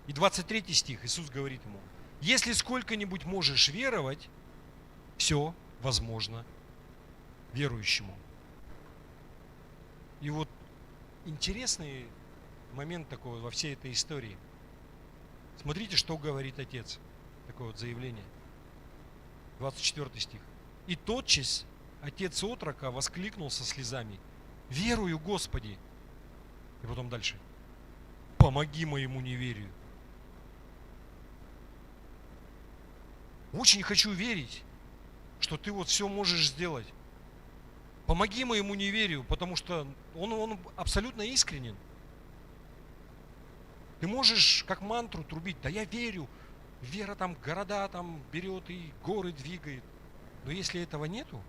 И 23 стих, Иисус говорит ему: если сколько-нибудь можешь веровать, все, возможно верующему. И вот интересный момент такой во всей этой истории. Смотрите, что говорит отец. Такое вот заявление. 24 стих. «И тотчас отец отрока воскликнул со слезами: верую, Господи!» И потом дальше. «Помоги моему неверию». Очень хочу верить, что ты вот все можешь сделать. Помоги моему неверию, потому что он абсолютно искренен. Ты можешь как мантру трубить: да я верю, вера там города там берет и горы двигает. Но если этого нету,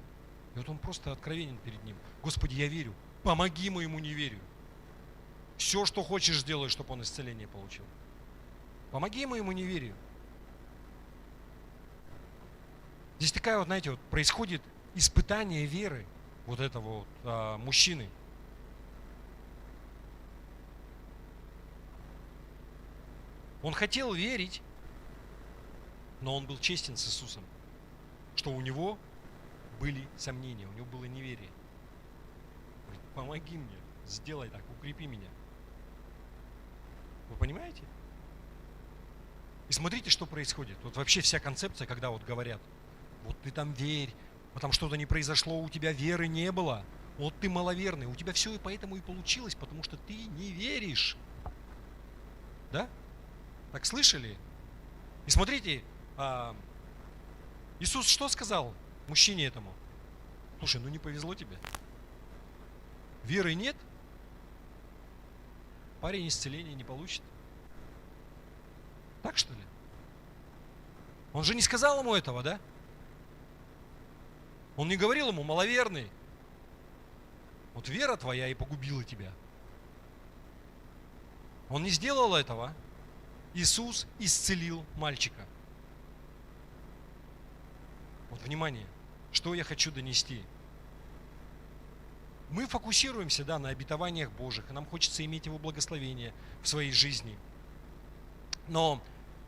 и вот он просто откровенен перед ним: Господи, я верю, помоги моему неверию. Все, что хочешь, сделай, чтобы он исцеление получил. Помоги моему неверию. Здесь такая вот, знаете, вот происходит испытание веры вот этого вот мужчины. Он хотел верить, но он был честен с Иисусом, что у него были сомнения, у него было неверие. Говорит: помоги мне, сделай так, укрепи меня. Вы понимаете? И смотрите, что происходит. Вот вообще вся концепция, когда вот говорят: вот ты там верь, а там что-то не произошло, у тебя веры не было, вот ты маловерный, у тебя все и поэтому и получилось, потому что ты не веришь. Да? Так слышали? И смотрите, Иисус что сказал мужчине этому? Слушай, ну не повезло тебе. Веры нет, парень исцеления не получит. Так что ли? Он же не сказал ему этого, да? Он не говорил ему: маловерный, вот вера твоя и погубила тебя. Он не сделал этого. Иисус исцелил мальчика. Вот внимание, что я хочу донести. Мы фокусируемся, да, на обетованиях Божьих, и нам хочется иметь Его благословение в своей жизни. Но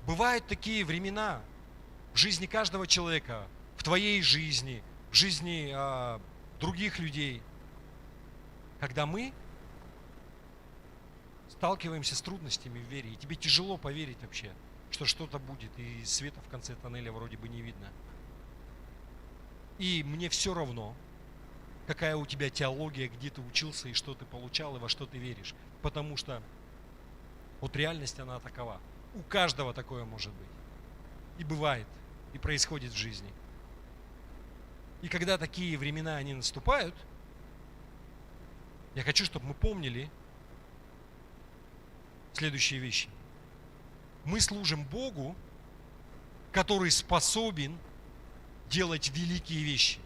бывают такие времена в жизни каждого человека, в твоей жизни, в жизни других людей, когда мы сталкиваемся с трудностями в вере, и тебе тяжело поверить вообще, что что-то будет, и света в конце тоннеля вроде бы не видно. И мне все равно, какая у тебя теология, где ты учился, и что ты получал, и во что ты веришь. Потому что вот реальность, она такова. У каждого такое может быть. И бывает, и происходит в жизни. И когда такие времена, они наступают, я хочу, чтобы мы помнили следующие вещи. Мы служим Богу, который способен делать великие вещи.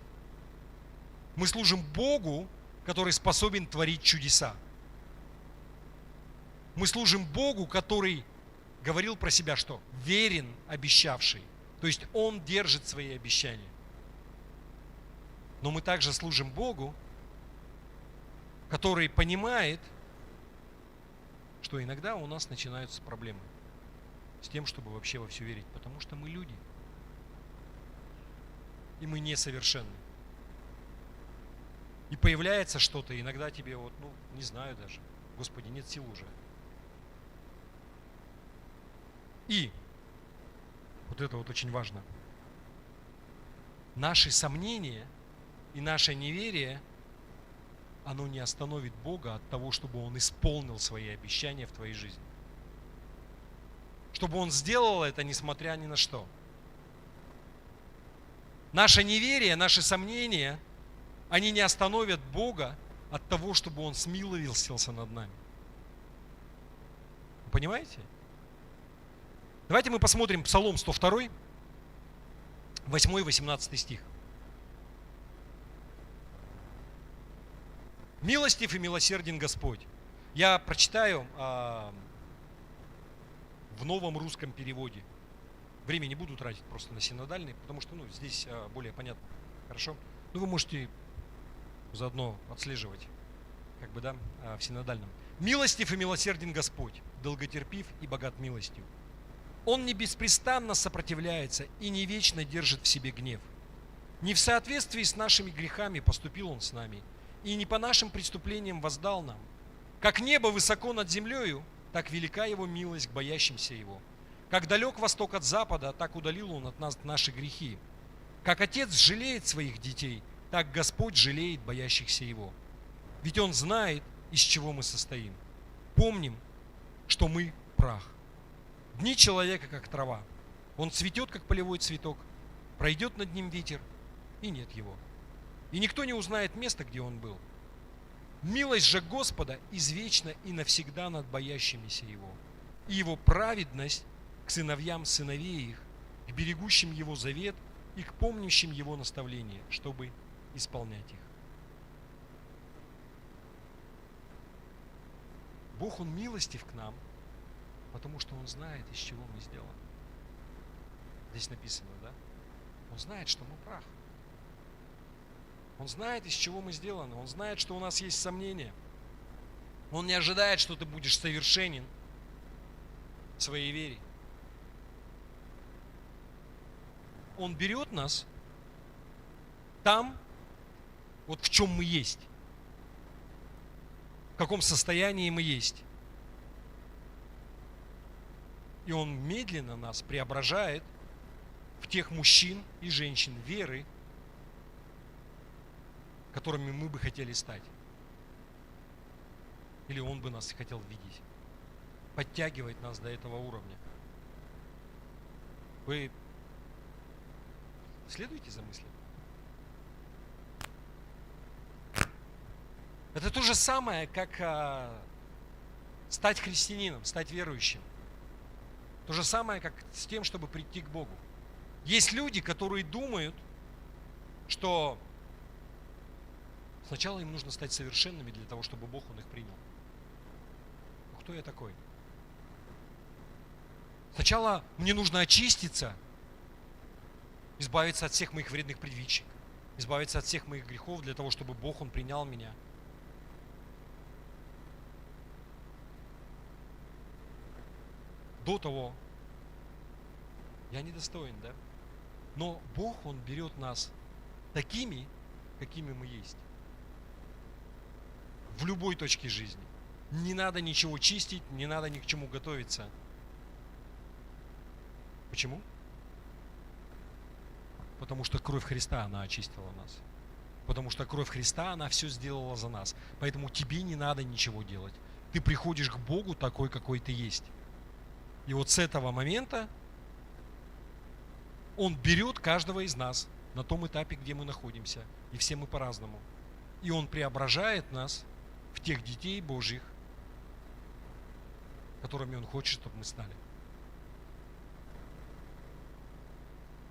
Мы служим Богу, который способен творить чудеса. Мы служим Богу, который говорил про себя, что верен обещавший. То есть Он держит свои обещания. Но мы также служим Богу, который понимает, что иногда у нас начинаются проблемы с тем, чтобы вообще во все верить, потому что мы люди. И мы несовершенны. И появляется что-то, иногда тебе вот, не знаю даже, Господи, нет сил уже. И, вот это вот очень важно, наши сомнения и наше неверие, оно не остановит Бога от того, чтобы Он исполнил свои обещания в твоей жизни. Чтобы Он сделал это, несмотря ни на что. Наше неверие, наши сомнения, они не остановят Бога от того, чтобы Он смилостивился над нами. Вы понимаете? Давайте мы посмотрим Псалом 102, 8-18 стих. «Милостив и милосерден Господь». Я прочитаю в новом русском переводе. Время не буду тратить просто на синодальный, потому что здесь более понятно. Хорошо? Вы можете заодно отслеживать, в синодальном. «Милостив и милосерден Господь, долготерпив и богат милостью. Он не беспрестанно сопротивляется и не вечно держит в себе гнев. Не в соответствии с нашими грехами поступил Он с нами, и не по нашим преступлениям воздал нам. Как небо высоко над землею, так велика Его милость к боящимся Его. Как далек восток от запада, так удалил Он от нас наши грехи. Как Отец жалеет своих детей, так Господь жалеет боящихся Его. Ведь Он знает, из чего мы состоим. Помним, что мы прах. Дни человека, как трава. Он цветет, как полевой цветок. Пройдет над ним ветер, и нет его. И никто не узнает места, где он был. Милость же Господа извечна и навсегда над боящимися Его. И Его праведность к сыновьям сыновей их, к берегущим Его завет и к помнящим Его наставления, чтобы исполнять их. Бог, Он милостив к нам, потому что Он знает, из чего мы сделаны. Здесь написано, да? Он знает, что мы прах. Он знает, из чего мы сделаны. Он знает, что у нас есть сомнения. Он не ожидает, что ты будешь совершенен в своей вере. Он берет нас там, вот в чем мы есть. В каком состоянии мы есть. И Он медленно нас преображает в тех мужчин и женщин веры, которыми мы бы хотели стать. Или Он бы нас хотел видеть. Подтягивает нас до этого уровня. Вы следуете за мыслью? Это то же самое, как стать христианином, стать верующим. То же самое, как с тем, чтобы прийти к Богу. Есть люди, которые думают, что сначала им нужно стать совершенными для того, чтобы Бог Он их принял. Ну, кто я такой? Сначала мне нужно очиститься, избавиться от всех моих вредных привычек, избавиться от всех моих грехов для того, чтобы Бог, Он принял меня. До того я недостоин, да? Но Бог, Он берет нас такими, какими мы есть. В любой точке жизни. Не надо ничего чистить, не надо ни к чему готовиться. Почему? Потому что кровь Христа, она очистила нас. Потому что кровь Христа, она все сделала за нас. Поэтому тебе не надо ничего делать. Ты приходишь к Богу такой, какой ты есть. И вот с этого момента Он берет каждого из нас на том этапе, где мы находимся. И все мы по-разному. И Он преображает нас в тех детей Божьих, которыми Он хочет, чтобы мы стали.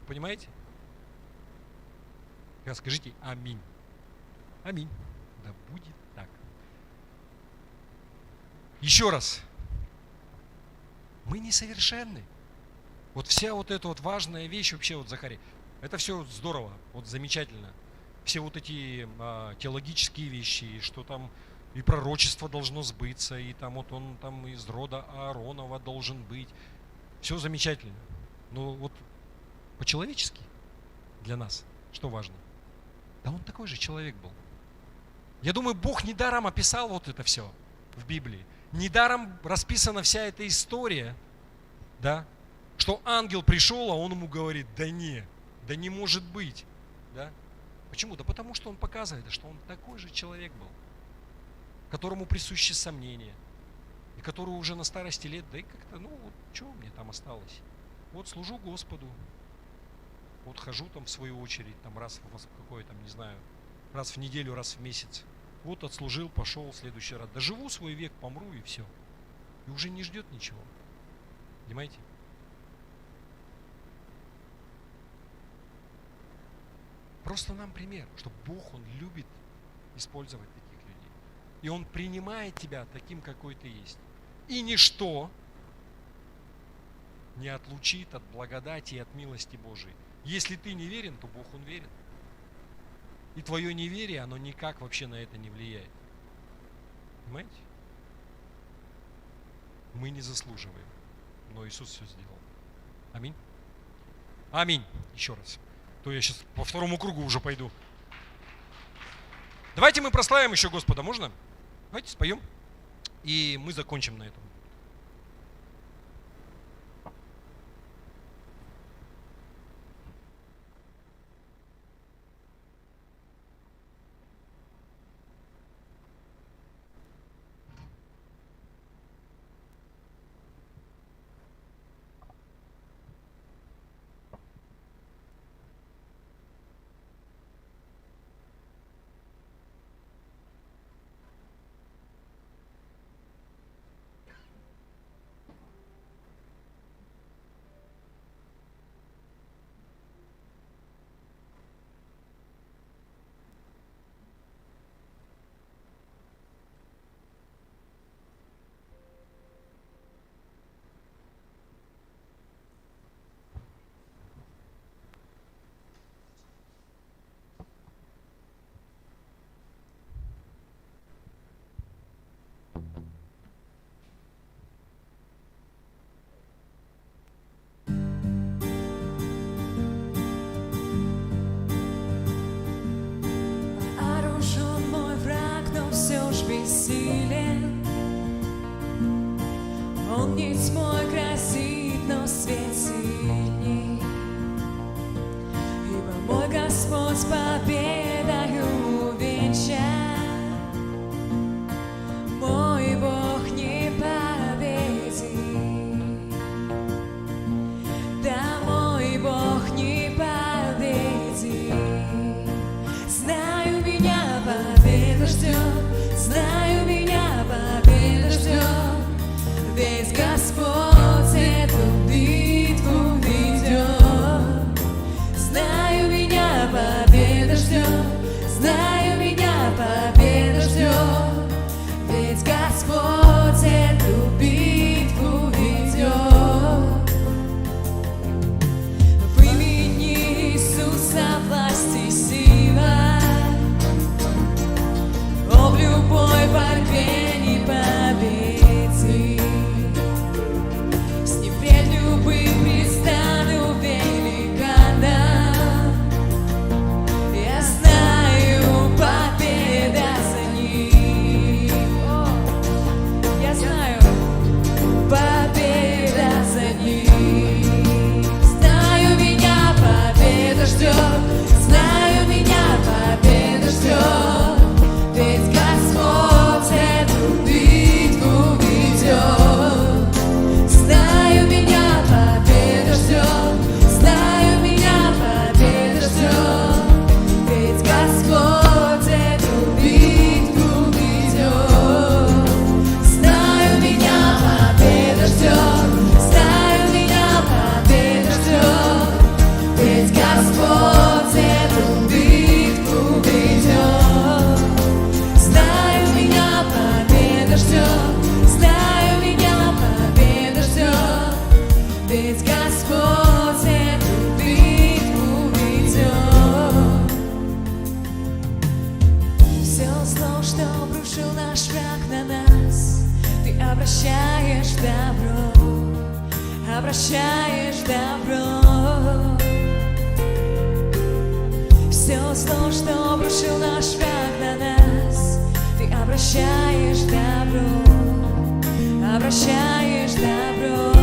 Понимаете? Скажите аминь. Аминь. Да будет так. Еще раз. Мы несовершенны. Вот вся вот эта вот важная вещь вообще, вот, Захарий, это все здорово, вот замечательно. Все вот эти теологические вещи, что там и пророчество должно сбыться, и там вот он там из рода Ааронова должен быть. Все замечательно. Но вот по-человечески для нас что важно? Да он такой же человек был. Я думаю, Бог недаром описал вот это все в Библии. Недаром расписана вся эта история, да, что ангел пришел, а он ему говорит, да не может быть, да. Почему? Да потому что он показывает, что он такой же человек был, которому присущи сомнения, и который уже на старости лет, да и как-то, ну вот что мне там осталось? Вот служу Господу, вот хожу там в свою очередь, там раз в какой там, не знаю, раз в неделю, раз в месяц. Вот отслужил, пошел в следующий раз. Доживу свой век, помру и все. И уже не ждет ничего. Понимаете? Просто нам пример, что Бог, Он любит использовать таких людей. И Он принимает тебя таким, какой ты есть. И ничто не отлучит от благодати и от милости Божией. Если ты не верен, то Бог, Он верен. И твое неверие, оно никак вообще на это не влияет. Понимаете? Мы не заслуживаем, но Иисус все сделал. Аминь. Аминь. Еще раз. То я сейчас по второму кругу уже пойду. Давайте мы прославим еще Господа, можно? Давайте споем. И мы закончим на этом. Оружен мой враг, но все ж бессилен. Он не тьмой грозит, но свет сильней. Ибо мой Господь победою венчан. Мой Бог не победит. Да, мой Бог не победит. Знаю, меня победа ждет, знаю, меня победа ждет, ведь Господь эту битву ведет. Знаю, меня победа ждет, знаю, меня победа ждет, ведь Господь эту битву ведет. В имени Иисуса власть и сила, в любой борьбе не победить. С ним пред любым предстану великана. Я знаю, победа за ним. Я знаю, победа за ним. Знаю, меня победа ждет, знаю, меня победа ждет, ведь Господь эту битву ведет. Знаю, меня победа ждет, знаю, меня победа ждет, ведь Господь эту битву ведет. Знаю, меня победа ждет, знаю, меня победа ждет, ведь Господь эту битву ведет. Знаю, меня победа ждет, знаю, меня победа ждет, ведь Господь эту битву ведет. Все зло, что обрушил наш враг на нас, ты обращаешь добро, обращаешь добро. Все зло, что обрушил наш враг на нас, ты обращаешь добро, обращаешь добро.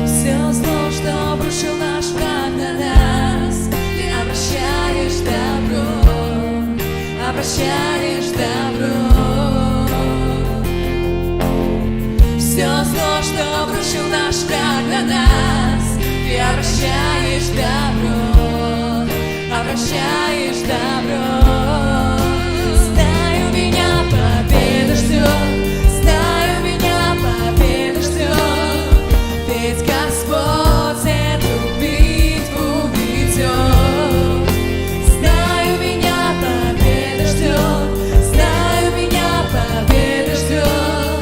Все зло, что обрушил наш враг на нас, ты обращаешь добро, обращаешь добро. Все зло, что обрушил наш враг на нас, ты обращаешь добро, обращаешь добро. Знаю, меня победа ждет, знаю, меня победа ждет, ведь Господь эту битву ведет. Знаю, меня победа ждет, знаю, меня победа ждет,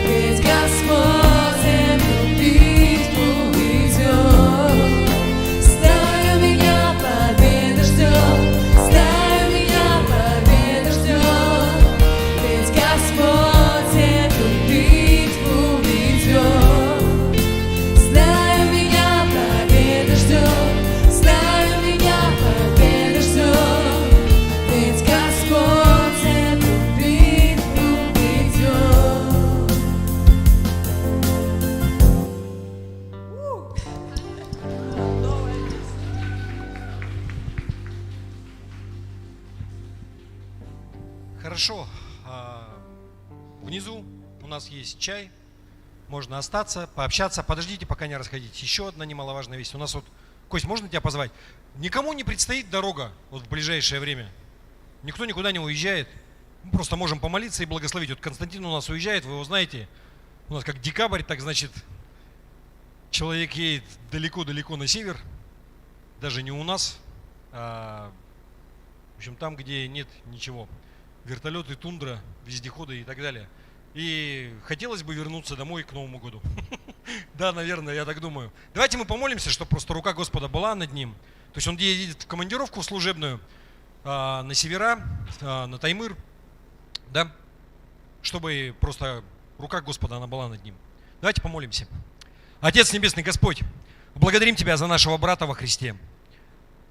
ведь Господь эту битву ведет. Знаю, меня победа ждет, знаю, меня Хорошо. Внизу у нас есть чай. Можно остаться, пообщаться. Подождите, пока не расходитесь. Еще одна немаловажная вещь. У нас вот, Кость, можно тебя позвать? Никому не предстоит дорога вот в ближайшее время. Никто никуда не уезжает. Мы просто можем помолиться и благословить. Вот Константин у нас уезжает, вы его знаете. У нас как декабрь, так значит, человек едет далеко-далеко на север. Даже не у нас, в общем, там, где нет ничего. Вертолеты, тундра, вездеходы и так далее. И хотелось бы вернуться домой к Новому году. Да, наверное, я так думаю. Давайте мы помолимся, чтобы просто рука Господа была над ним. То есть он едет в командировку служебную на севера, на Таймыр, да, чтобы просто рука Господа, она была над ним. Давайте помолимся. Отец Небесный, Господь, благодарим Тебя за нашего брата во Христе,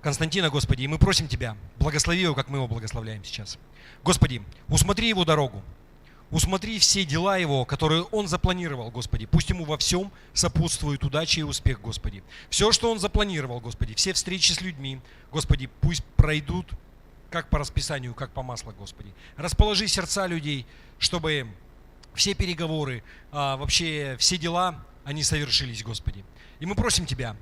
Константина, Господи, и мы просим Тебя, благослови его, как мы его благословляем сейчас. Господи, усмотри его дорогу, усмотри все дела его, которые он запланировал, Господи. Пусть ему во всем сопутствует удача и успех, Господи. Все, что он запланировал, Господи, все встречи с людьми, Господи, пусть пройдут как по расписанию, как по маслу, Господи. Расположи сердца людей, чтобы все переговоры, вообще все дела, они совершились, Господи. И мы просим Тебя,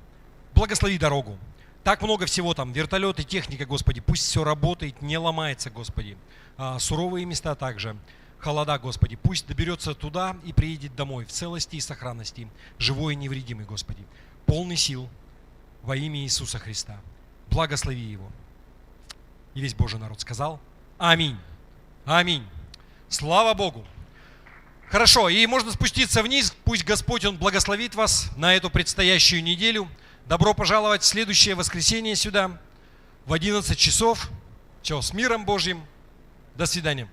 благослови дорогу. Так много всего там, вертолеты, техника, Господи, пусть все работает, не ломается, Господи. Суровые места также, холода, Господи, пусть доберется туда и приедет домой в целости и сохранности, живой и невредимый, Господи. Полный сил во имя Иисуса Христа. Благослови его. И весь Божий народ сказал: аминь. Аминь. Слава Богу. Хорошо, и можно спуститься вниз. Пусть Господь, Он благословит вас на эту предстоящую неделю. Добро пожаловать в следующее воскресенье сюда в 11 часов. Все, с миром Божьим. До свидания.